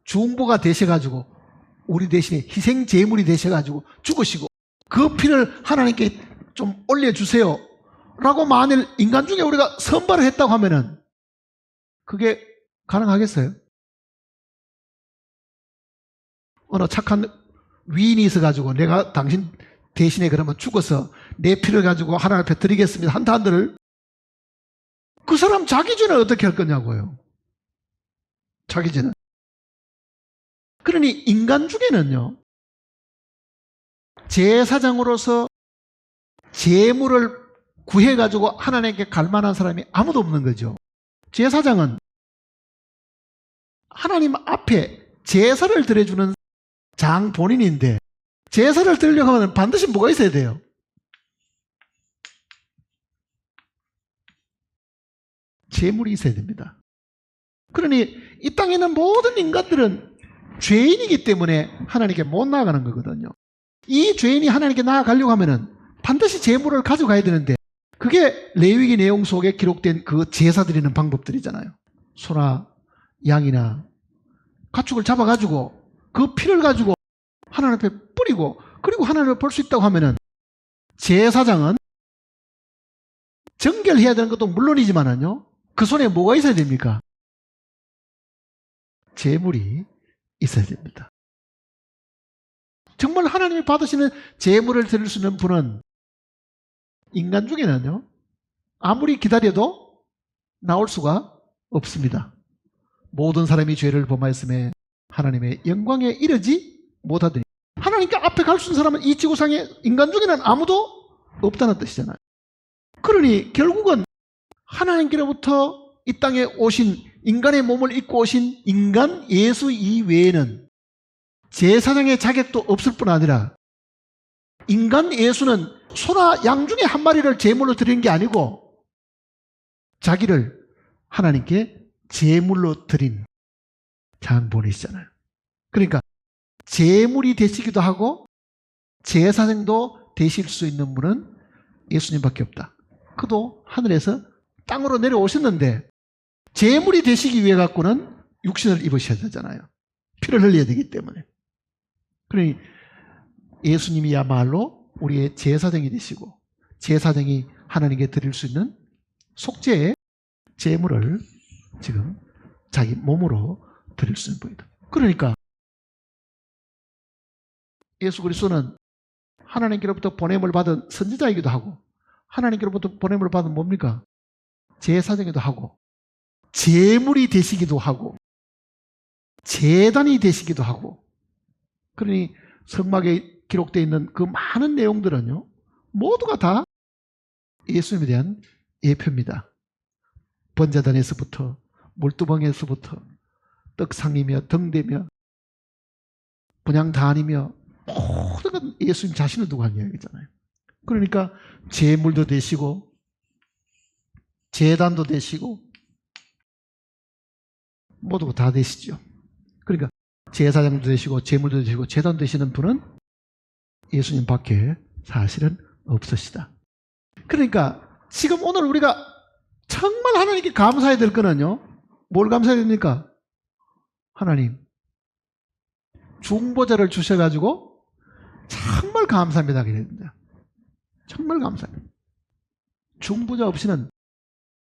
중보가 되셔가지고 우리 대신에 희생 제물이 되셔가지고 죽으시고 그 피를 하나님께 좀 올려주세요 라고 만일 인간 중에 우리가 선발을 했다고 하면은 그게 가능하겠어요? 어느 착한 위인이 있어가지고 내가 당신 대신에 그러면 죽어서 내 피를 가지고 하나님 앞에 드리겠습니다 한다 한들, 그 사람 자기 죄는 어떻게 할 거냐고요. 자기 죄는. 그러니 인간 중에는요, 제사장으로서 제물을 구해가지고 하나님께 갈 만한 사람이 아무도 없는 거죠. 제사장은 하나님 앞에 제사를 드려주는 장 본인인데, 제사를 드리려고 하면 반드시 뭐가 있어야 돼요? 제물이 있어야 됩니다. 그러니 이 땅에 있는 모든 인간들은 죄인이기 때문에 하나님께 못 나아가는 거거든요. 이 죄인이 하나님께 나아가려고 하면은 반드시 제물을 가져가야 되는데, 그게 레위기 내용 속에 기록된 그 제사 드리는 방법들이잖아요. 소나 양이나 가축을 잡아가지고 그 피를 가지고 하나님 앞에 뿌리고, 그리고 하나님을 볼 수 있다고 하면은 제사장은 정결해야 되는 것도 물론이지만은요, 그 손에 뭐가 있어야 됩니까? 제물이 있어야 됩니다. 정말 하나님이 받으시는 제물을 드릴 수 있는 분은 인간 중에는요, 아무리 기다려도 나올 수가 없습니다. 모든 사람이 죄를 범하였음에 하나님의 영광에 이르지 못하더니, 하나님께 앞에 갈 수 있는 사람은 이 지구상에 인간 중에는 아무도 없다는 뜻이잖아요. 그러니 결국은 하나님께로부터 이 땅에 오신, 인간의 몸을 입고 오신 인간 예수 이외에는 제사장의 자격도 없을 뿐 아니라, 인간 예수는 소나 양 중에 한 마리를 제물로 드리는 게 아니고 자기를 하나님께 제물로 드린 장본이시잖아요. 그러니까 제물이 되시기도 하고 제사장도 되실 수 있는 분은 예수님밖에 없다. 그도 하늘에서 땅으로 내려오셨는데 제물이 되시기 위해 갖고는 육신을 입으셔야 되잖아요. 피를 흘려야 되기 때문에. 그러니 예수님이야말로 우리의 제사장이 되시고, 제사장이 하나님께 드릴 수 있는 속죄의 제물을 지금 자기 몸으로 드릴 수 있는 분이다. 그러니까 예수 그리스도는 하나님께로부터 보냄을 받은 선지자이기도 하고, 하나님께로부터 보냄을 받은 뭡니까? 제사장이기도 하고, 제물이 되시기도 하고, 제단이 되시기도 하고. 그러니 성막에 기록되어 있는 그 많은 내용들은요, 모두가 다 예수님에 대한 예표입니다. 번제단에서부터 물두멍에서부터 떡상이며 등대며 분향단이며 모든 건 예수님 자신을 두고 한 이야기잖아요. 그러니까 제물도 되시고 제단도 되시고 모두가 다 되시죠. 그러니까 제사장도 되시고 제물도 되시고 제단도 되시는 분은 예수님 밖에 사실은 없으시다. 그러니까 지금 오늘 우리가 정말 하나님께 감사해야 될 거는요, 뭘 감사해야 됩니까? 하나님 중보자를 주셔가지고 정말 감사합니다. 정말 감사합니다. 중보자 없이는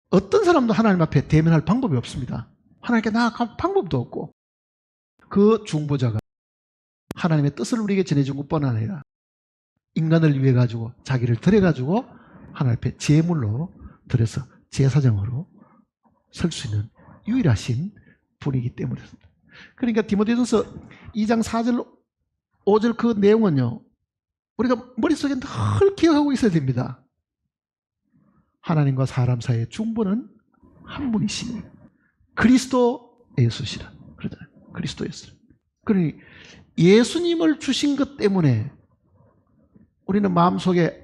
어떤 사람도 하나님 앞에 대면할 방법이 없습니다. 하나님께 나아갈 방법도 없고, 그 중보자가 하나님의 뜻을 우리에게 전해준 것뿐 아니라 인간을 위해 가지고 자기를 드려가지고 하나님 앞에 제물로 드려서 제사장으로 설 수 있는 유일하신 분이기 때문이었습니다. 그러니까 디모데전서 2장 4절 5절 그 내용은요, 우리가 머릿속에 늘 기억하고 있어야 됩니다. 하나님과 사람 사이의 중보는 한 분이시니 그리스도 예수시라 그러잖아요. 그리스도 예수. 그러니 예수님을 주신 것 때문에 우리는 마음속에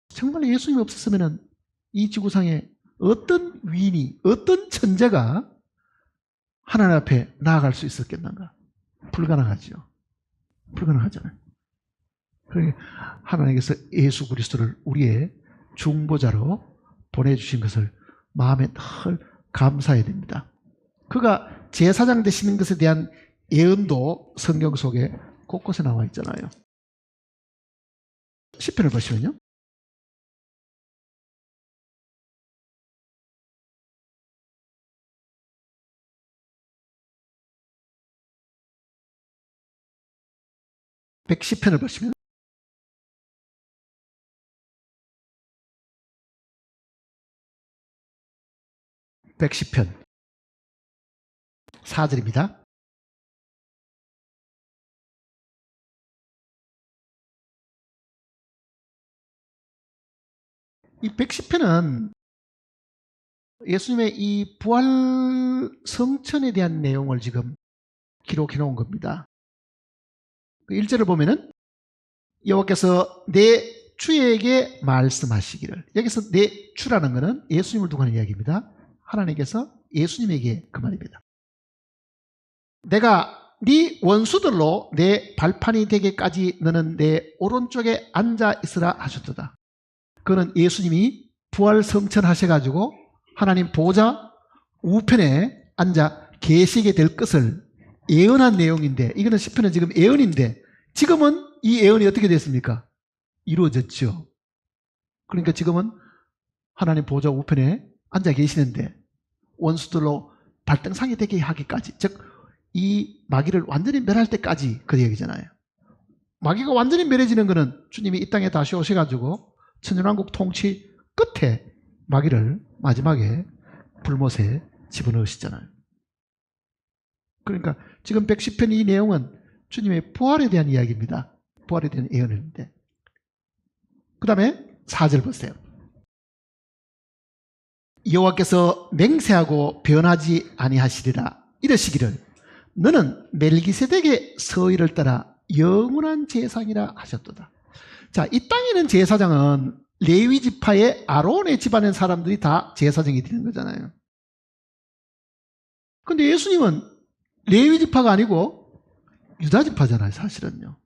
정말 예수님이 없었으면 이 지구상에 어떤 위인이, 어떤 천재가 하나님 앞에 나아갈 수 있었겠는가? 불가능하죠. 불가능하잖아요. 그러니까 하나님께서 예수 그리스도를 우리의 중보자로 보내주신 것을 마음에 늘 감사해야 됩니다. 그가 제사장 되시는 것에 대한 예언도 성경 속에 곳곳에 나와 있잖아요. 시편을 보시면요, 백시편을 보시면 110편 4절입니다. 이 110편은 예수님의 이 부활 성천에 대한 내용을 지금 기록해 놓은 겁니다. 1절을 보면은 여호와께서 내 주에게 말씀하시기를, 여기서 내 주라는 것은 예수님을 두고 하는 이야기입니다. 하나님께서 예수님에게 그 말입니다. 내가 네 원수들로 내 발판이 되기까지 너는 내 오른쪽에 앉아 있으라 하셨도다. 그거는 예수님이 부활 성천 하셔가지고 하나님 보좌 우편에 앉아 계시게 될 것을 예언한 내용인데, 이거는 시편은 지금 예언인데, 지금은 이 예언이 어떻게 됐습니까? 이루어졌죠. 그러니까 지금은 하나님 보좌 우편에 앉아 계시는데 원수들로 발등상이 되게 하기까지, 즉 이 마귀를 완전히 멸할 때까지 그 얘기잖아요. 마귀가 완전히 멸해지는 것은 주님이 이 땅에 다시 오셔가지고 천년왕국 통치 끝에 마귀를 마지막에 불못에 집어넣으시잖아요. 그러니까 지금 110편 이 내용은 주님의 부활에 대한 이야기입니다. 부활에 대한 예언인데, 그 다음에 4절 보세요. 여호와께서 맹세하고 변하지 아니하시리라 이르시기를 너는 멜기세덱의 서의를 따라 영원한 제사장이라 하셨도다. 자, 이 땅에 있는 제사장은 레위 지파의 아론의 집안의 사람들이 다 제사장이 되는 거잖아요. 근데 예수님은 레위 지파가 아니고 유다 지파잖아요, 사실은요.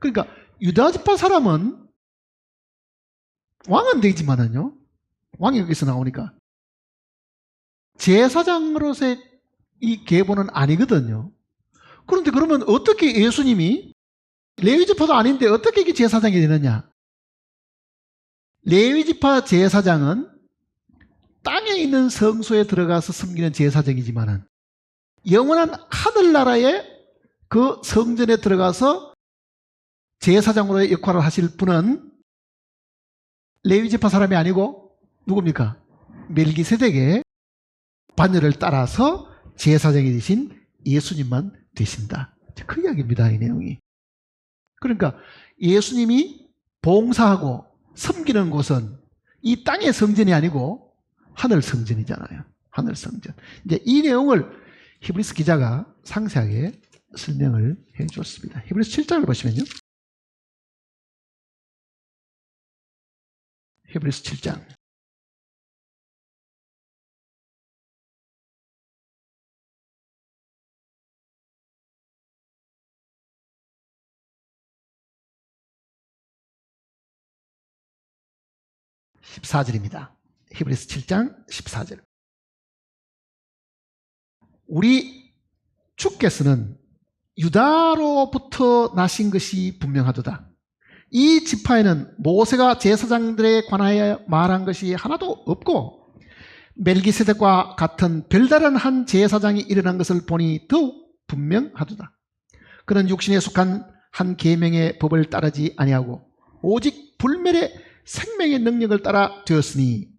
그러니까 유다 지파 사람은 왕은 되지만은요, 왕이 여기서 나오니까 제사장으로서의 이 계보는 아니거든요. 그런데 그러면 어떻게 예수님이 레위지파도 아닌데 어떻게 이게 제사장이 되느냐? 레위지파 제사장은 땅에 있는 성소에 들어가서 섬기는 제사장이지만은 영원한 하늘나라의 그 성전에 들어가서 제사장으로의 역할을 하실 분은 레위지파 사람이 아니고 누굽니까? 멜기세덱의 반열을 따라서 제사장이 되신 예수님만 되신다. 그 이야기입니다, 이 내용이. 그러니까 예수님이 봉사하고 섬기는 곳은 이 땅의 성전이 아니고 하늘 성전이잖아요. 하늘 성전. 이제 이 내용을 히브리서 기자가 상세하게 설명을 해 줬습니다. 히브리서 7장을 보시면요. 히브리서 7장. (14절입니다) 히브리서 7장 14절. 우리 주께서는 유다로부터 나신 것이 분명하도다. 이 지파에는 모세가 제사장들에 관하여 말한 것이 하나도 없고 멜기세덱과 같은 별다른 한 제사장이 일어난 것을 보니 더욱 분명하도다. 그는 육신에 속한 한 계명의 법을 따르지 아니하고 오직 불멸의 생명의 능력을 따라 되었으니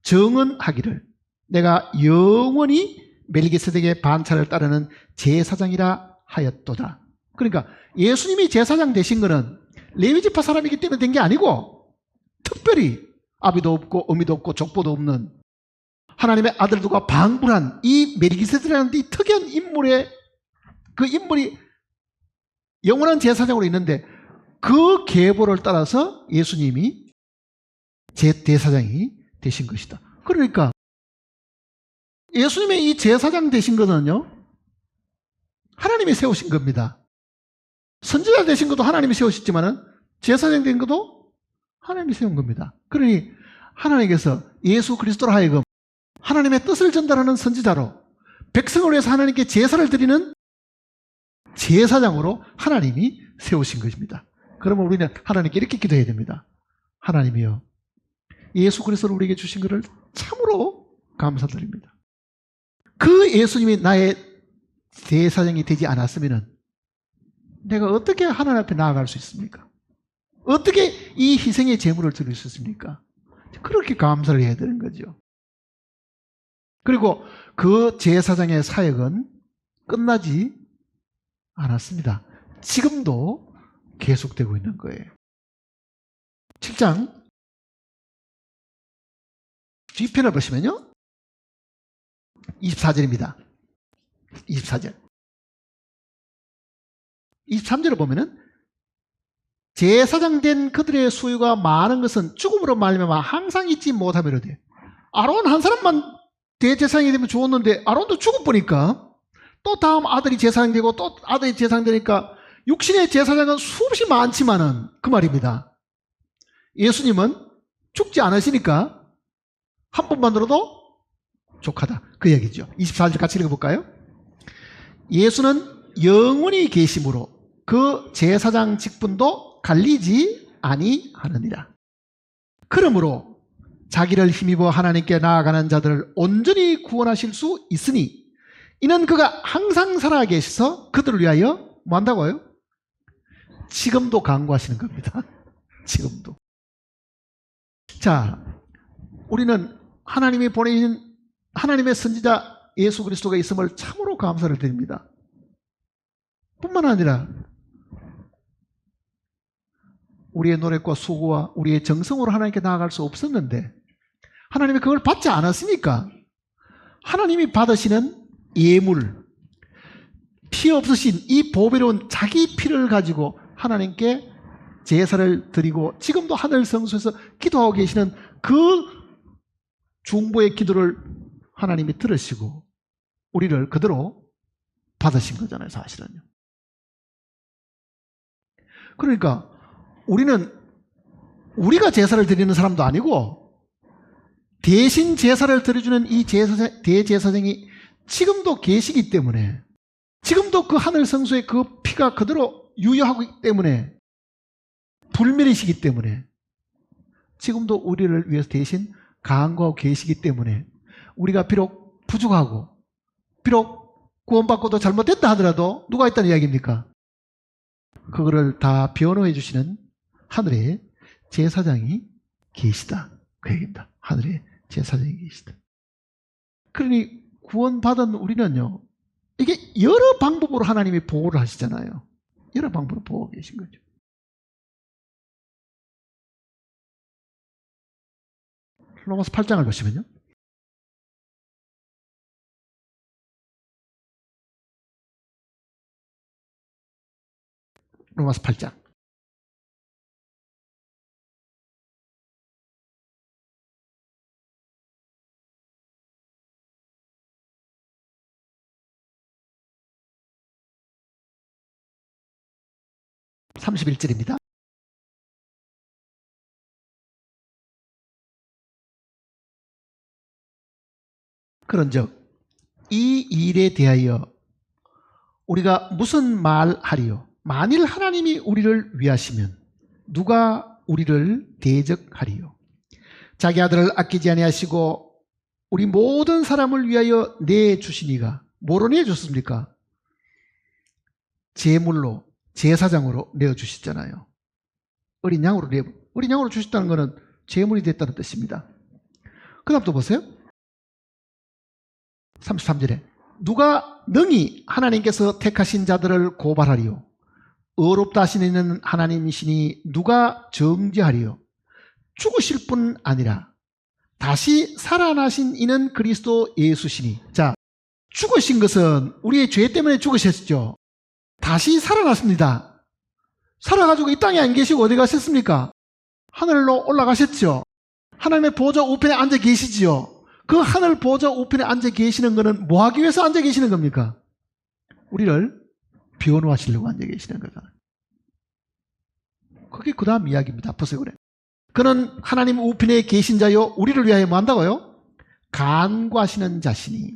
정언하기를 내가 영원히 멜기세덱의 반차를 따르는 제사장이라 하였도다. 그러니까 예수님이 제사장 되신 것은 레위지파 사람이기 때문에 된 게 아니고 특별히 아비도 없고 어미도 없고 족보도 없는 하나님의 아들들과 방불한 이 멜기세덱이라는 이 특이한 인물의 그 인물이 영원한 제사장으로 있는데 그 계보를 따라서 예수님이 대사장이 되신 것이다. 그러니까 예수님의 이 제사장 되신 것은요, 하나님이 세우신 겁니다. 선지자 되신 것도 하나님이 세우셨지만은 제사장 된 것도 하나님이 세운 겁니다. 그러니 하나님께서 예수 그리스도로 하여금 하나님의 뜻을 전달하는 선지자로 백성을 위해서 하나님께 제사를 드리는 제사장으로 하나님이 세우신 것입니다. 그러면 우리는 하나님께 이렇게 기도해야 됩니다. 하나님이여, 예수 그리스도를 우리에게 주신 것을 참으로 감사드립니다. 그 예수님이 나의 대사장이 되지 않았으면 내가 어떻게 하나님 앞에 나아갈 수 있습니까? 어떻게 이 희생의 제물을 드릴 수 있습니까? 그렇게 감사를 해야 되는 거죠. 그리고 그 제사장의 사역은 끝나지 않았습니다. 지금도 계속되고 있는 거예요. 7장 뒤편을 보시면요, 24절입니다. 24절. 23절을 보면은 제사장 된 그들의 수요가 많은 것은 죽음으로 말미암아 항상 잊지 못하미로되. 아론 한 사람만 대제사장이 되면 좋았는데 아론도 죽어보니까 또 다음 아들이 제사장 되고 또 아들이 제사장 되니까 육신의 제사장은 수없이 많지만은 그 말입니다. 예수님은 죽지 않으시니까 한 번만 들어도 족하다. 그 얘기죠. 24절 같이 읽어볼까요? 예수는 영원히 계심으로 그 제사장 직분도 갈리지 아니하느니라. 그러므로 자기를 힘입어 하나님께 나아가는 자들을 온전히 구원하실 수 있으니 이는 그가 항상 살아계셔서 그들을 위하여 뭐 한다고요? 지금도 간구하시는 겁니다. 지금도. 자, 우리는 하나님이 보내신 하나님의 선지자 예수 그리스도가 있음을 참으로 감사를 드립니다. 뿐만 아니라 우리의 노력과 수고와 우리의 정성으로 하나님께 나아갈 수 없었는데 하나님이 그걸 받지 않았으니까 하나님이 받으시는 예물, 피 없으신 이 보배로운 자기 피를 가지고 하나님께 제사를 드리고 지금도 하늘 성소에서 기도하고 계시는 그 중보의 기도를 하나님이 들으시고 우리를 그대로 받으신 거잖아요, 사실은요. 그러니까 우리는 우리가 제사를 드리는 사람도 아니고 대신 제사를 드려주는 이 대제사장이 지금도 계시기 때문에 지금도 그 하늘 성소에 그 피가 그대로 유효하고 있기 때문에 불멸이시기 때문에 지금도 우리를 위해서 대신 간구하고 계시기 때문에 우리가 비록 부족하고 비록 구원받고도 잘못됐다 하더라도 누가 있다는 이야기입니까? 그거를 다 변호해 주시는 하늘의 제사장이 계시다. 그 얘기입니다. 하늘의 제사장이 계시다. 그러니 구원받은 우리는요, 이게 여러 방법으로 하나님이 보호를 하시잖아요. 여러 방법으로 보호하고 계신 거죠. 로마서 8장을 보시면요. 로마서 8장. (31절입니다) 그런즉 이 일에 대하여 우리가 무슨 말하리요? 만일 하나님이 우리를 위하시면 누가 우리를 대적하리요? 자기 아들을 아끼지 아니하시고 우리 모든 사람을 위하여 내주시니가 뭐로 내줬습니까? 제물로, 제사장으로 내어주셨잖아요. 어린 양으로 주셨다는 것은 제물이 됐다는 뜻입니다. 그 다음 또 보세요. 33절에 누가 능히 하나님께서 택하신 자들을 고발하리요? 의롭다 하신 이는 하나님이시니 누가 정죄하리요? 죽으실 뿐 아니라 다시 살아나신 이는 그리스도 예수시니. 자, 죽으신 것은 우리의 죄 때문에 죽으셨죠. 다시 살아났습니다. 살아가지고 이 땅에 안 계시고 어디 가셨습니까? 하늘로 올라가셨죠. 하나님의 보좌 우편에 앉아 계시지요. 그 하늘 보좌 우편에 앉아 계시는 것은 뭐 하기 위해서 앉아 계시는 겁니까? 우리를 변호하시려고 앉아 계시는 거잖아요. 그게 그 다음 이야기입니다. 보세요. 그래. 그는 하나님 우편에 계신 자요 우리를 위하여 뭐 한다고요? 간구하시는 자시니.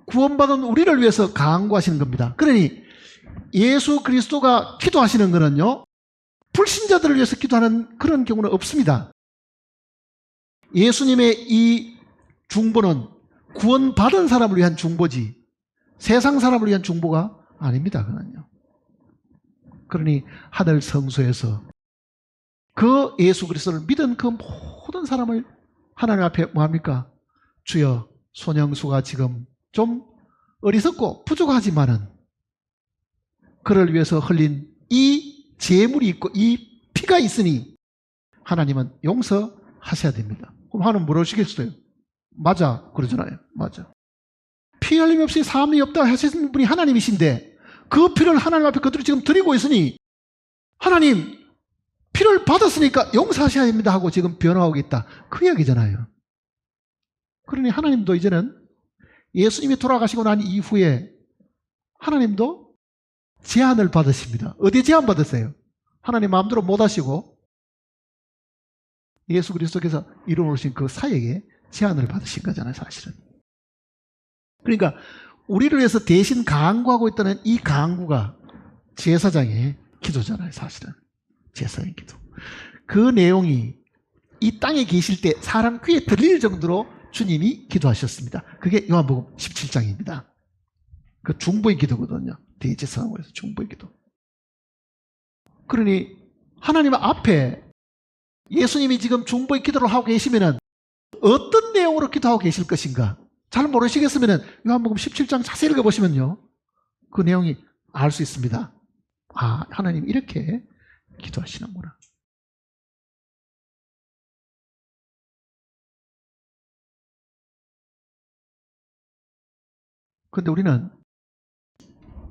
구원받은 우리를 위해서 간구하시는 겁니다. 그러니 예수 그리스도가 기도하시는 것은요, 불신자들을 위해서 기도하는 그런 경우는 없습니다. 예수님의 이 중보는 구원받은 사람을 위한 중보지 세상 사람을 위한 중보가 아닙니다. 그는요. 그러니 하늘 성소에서 그 예수 그리스도를 믿은 그 모든 사람을 하나님 앞에 뭐합니까? 주여, 손영수가 지금 좀 어리석고 부족하지만은 그를 위해서 흘린 이 제물이 있고 이 피가 있으니 하나님은 용서하셔야 됩니다. 그럼 하나님 뭐라고 하시겠어요? 맞아 그러잖아요. 맞아. 피 흘림 없이 사함이 없다 하시는 분이 하나님이신데 그 피를 하나님 앞에 그들이 지금 드리고 있으니 하나님 피를 받았으니까 용서하셔야 됩니다 하고 지금 변화하고 있다. 그 이야기잖아요. 그러니 하나님도 이제는 예수님이 돌아가시고 난 이후에 하나님도 제한을 받으십니다. 어디 제한 받으세요? 하나님 마음대로 못 하시고 예수 그리스도께서 이루어오신 그 사역에 제한을 받으신 거잖아요. 사실은. 그러니까 우리를 위해서 대신 간구하고 있다는 이 간구가 제사장의 기도잖아요. 사실은. 제사장의 기도. 그 내용이 이 땅에 계실 때 사람 귀에 들릴 정도로 주님이 기도하셨습니다. 그게 요한복음 17장입니다. 그 중보의 기도거든요. 대제사장으로 해서 중보의 기도. 그러니 하나님 앞에 예수님이 지금 중보의 기도를 하고 계시면은 어떤 내용으로 기도하고 계실 것인가? 잘 모르시겠으면은 요한복음 17장 자세히 읽어보시면요. 그 내용이 알 수 있습니다. 아, 하나님 이렇게 기도하시는구나. 그런데 우리는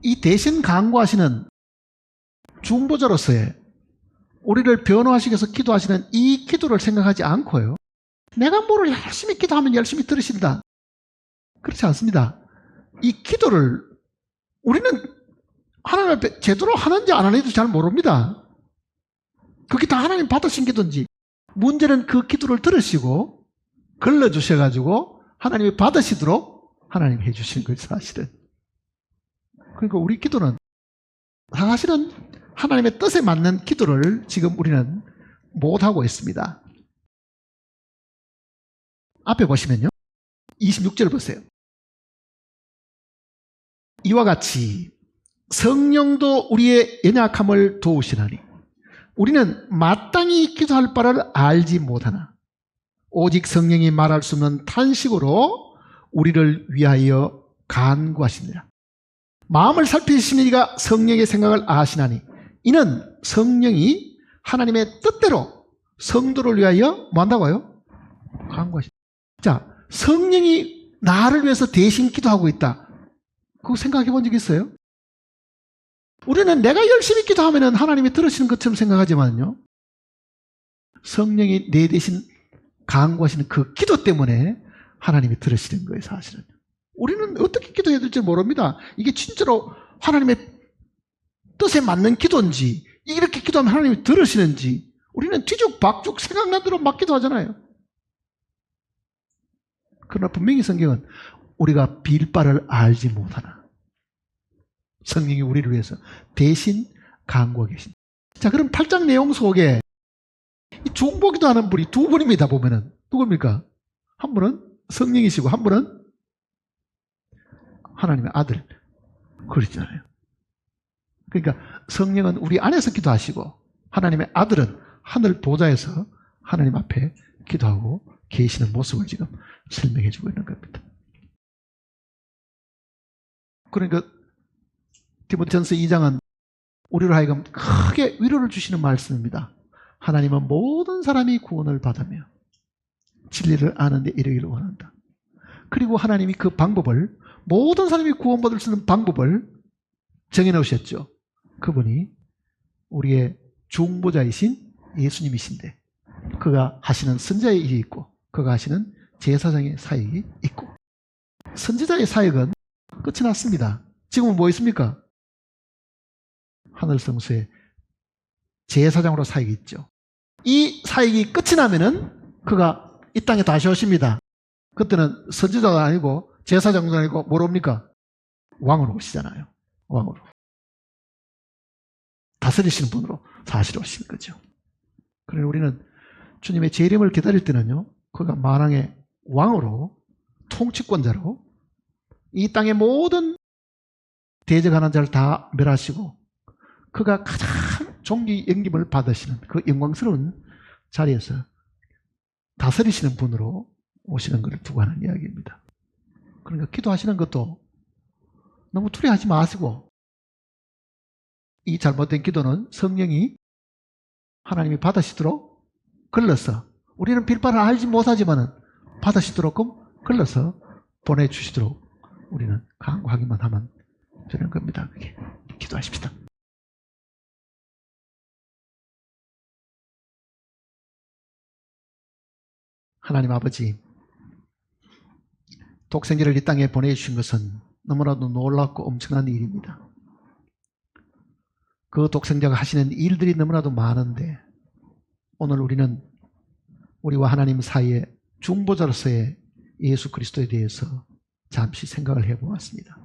이 대신 간구하시는 중보자로서의 우리를 변호하시기 위해서 기도하시는 이 기도를 생각하지 않고요. 내가 뭐를 열심히 기도하면 열심히 들으신다. 그렇지 않습니다. 이 기도를 우리는 하나님 앞에 제대로 하는지 안 하는지도 잘 모릅니다. 그게 다 하나님 받으신 기도인지. 문제는 그 기도를 들으시고 걸러주셔가지고 하나님이 받으시도록 하나님이 해주신 거죠. 사실은. 그러니까 우리 기도는 사실은 하나님의 뜻에 맞는 기도를 지금 우리는 못하고 있습니다. 앞에 보시면요. 26절 보세요. 이와 같이 성령도 우리의 연약함을 도우시나니 우리는 마땅히 기도할 바를 알지 못하나 오직 성령이 말할 수 없는 탄식으로 우리를 위하여 간구하십니다. 마음을 살피시는 이가 성령의 생각을 아시나니 이는 성령이 하나님의 뜻대로 성도를 위하여 뭐 한다고요? 간구하신다. 자, 성령이 나를 위해서 대신 기도하고 있다. 그거 생각해 본 적 있어요? 우리는 내가 열심히 기도하면 하나님이 들으시는 것처럼 생각하지만요, 성령이 내 대신 간구하시는 그 기도 때문에 하나님이 들으시는 거예요, 사실은. 우리는 어떻게 기도해야 될지 모릅니다. 이게 진짜로 하나님의 뜻에 맞는 기도인지, 이렇게 기도하면 하나님이 들으시는지, 우리는 뒤죽박죽 생각난 대로 막 기도하잖아요. 그러나 분명히 성경은 우리가 빌 바를 알지 못하나 성령이 우리를 위해서 대신 간구하고 계신다. 자, 그럼 8장 내용 속에 이 중보기도 하는 분이 두 분입니다. 보면은 누굽니까? 한 분은 성령이시고 한 분은 하나님의 아들. 그러잖아요. 그러니까 성령은 우리 안에서 기도하시고 하나님의 아들은 하늘 보좌에서 하나님 앞에 기도하고 계시는 모습을 지금 설명해 주고 있는 겁니다. 그러니까 디모데전서 2장은 우리로 하여금 크게 위로를 주시는 말씀입니다. 하나님은 모든 사람이 구원을 받으며 진리를 아는 데 이르기를 원한다. 그리고 하나님이 그 방법을, 모든 사람이 구원받을 수 있는 방법을 정해놓으셨죠. 그분이 우리의 중보자이신 예수님이신데 그가 하시는 선자의 일이 있고 그가 하시는 제사장의 사역이 있고, 선지자의 사역은 끝이 났습니다. 지금은 뭐 있습니까? 하늘 성소에 제사장으로 사역이 있죠. 이 사역이 끝이 나면은 그가 이 땅에 다시 오십니다. 그때는 선지자가 아니고 제사장도 아니고 뭐로 옵니까? 왕으로 오시잖아요. 왕으로. 다스리시는 분으로 사실 오시는 거죠. 그러니 우리는 주님의 재림을 기다릴 때는요, 그가 만왕의 왕으로, 통치권자로 이 땅의 모든 대적하는 자를 다 멸하시고 그가 가장 존귀 영김을 받으시는 그 영광스러운 자리에서 다스리시는 분으로 오시는 것을 두고 하는 이야기입니다. 그러니까 기도하시는 것도 너무 투리하지 마시고, 이 잘못된 기도는 성령이 하나님이 받으시도록 걸러서, 우리는 빌바를 알지 못하지만 받으시도록 걸러서 보내주시도록 우리는 간구하기만 하면 되는 겁니다. 그게. 기도하십시다. 하나님 아버지, 독생자를 이 땅에 보내주신 것은 너무나도 놀랍고 엄청난 일입니다. 그 독생자가 하시는 일들이 너무나도 많은데 오늘 우리는 우리와 하나님 사이의 중보자로서의 예수 그리스도에 대해서 잠시 생각을 해보았습니다.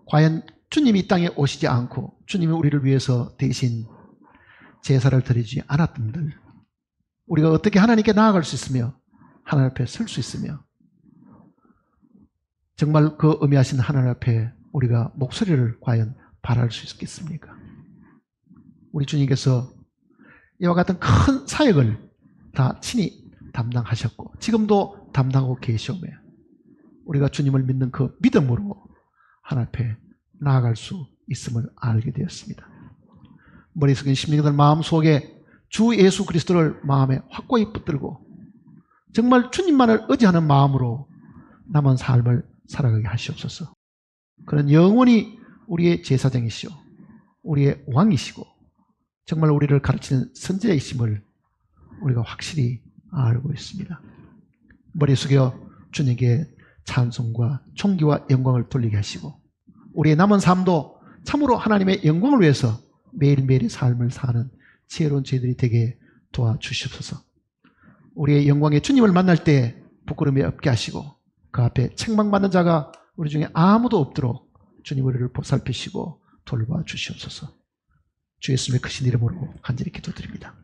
과연 주님이 이 땅에 오시지 않고 주님이 우리를 위해서 대신 제사를 드리지 않았던 들, 우리가 어떻게 하나님께 나아갈 수 있으며 하나님 앞에 설 수 있으며 정말 그 의미하신 하나님 앞에 우리가 목소리를 과연 발할 수 있겠습니까? 우리 주님께서 이와 같은 큰 사역을 다 친히 담당하셨고 지금도 담당하고 계시오며 우리가 주님을 믿는 그 믿음으로 하나님 앞에 나아갈 수 있음을 알게 되었습니다. 머리 숙인 심령들 마음속에 주 예수 그리스도를 마음에 확고히 붙들고 정말 주님만을 의지하는 마음으로 남은 삶을 살아가게 하시옵소서. 그는 영원히 우리의 제사장이시오, 우리의 왕이시고 정말 우리를 가르치는 선지자이심을 우리가 확실히 알고 있습니다. 머리 숙여 주님께 찬송과 존귀와 영광을 돌리게 하시고 우리의 남은 삶도 참으로 하나님의 영광을 위해서 매일매일의 삶을 사는 지혜로운 저희들이 되게 도와주시옵소서. 우리의 영광의 주님을 만날 때 부끄러움이 없게 하시고 그 앞에 책망받는 자가 우리 중에 아무도 없도록 주님 우리를 보살피시고 돌봐 주시옵소서. 주 예수님의 크신 이름으로 간절히 기도드립니다.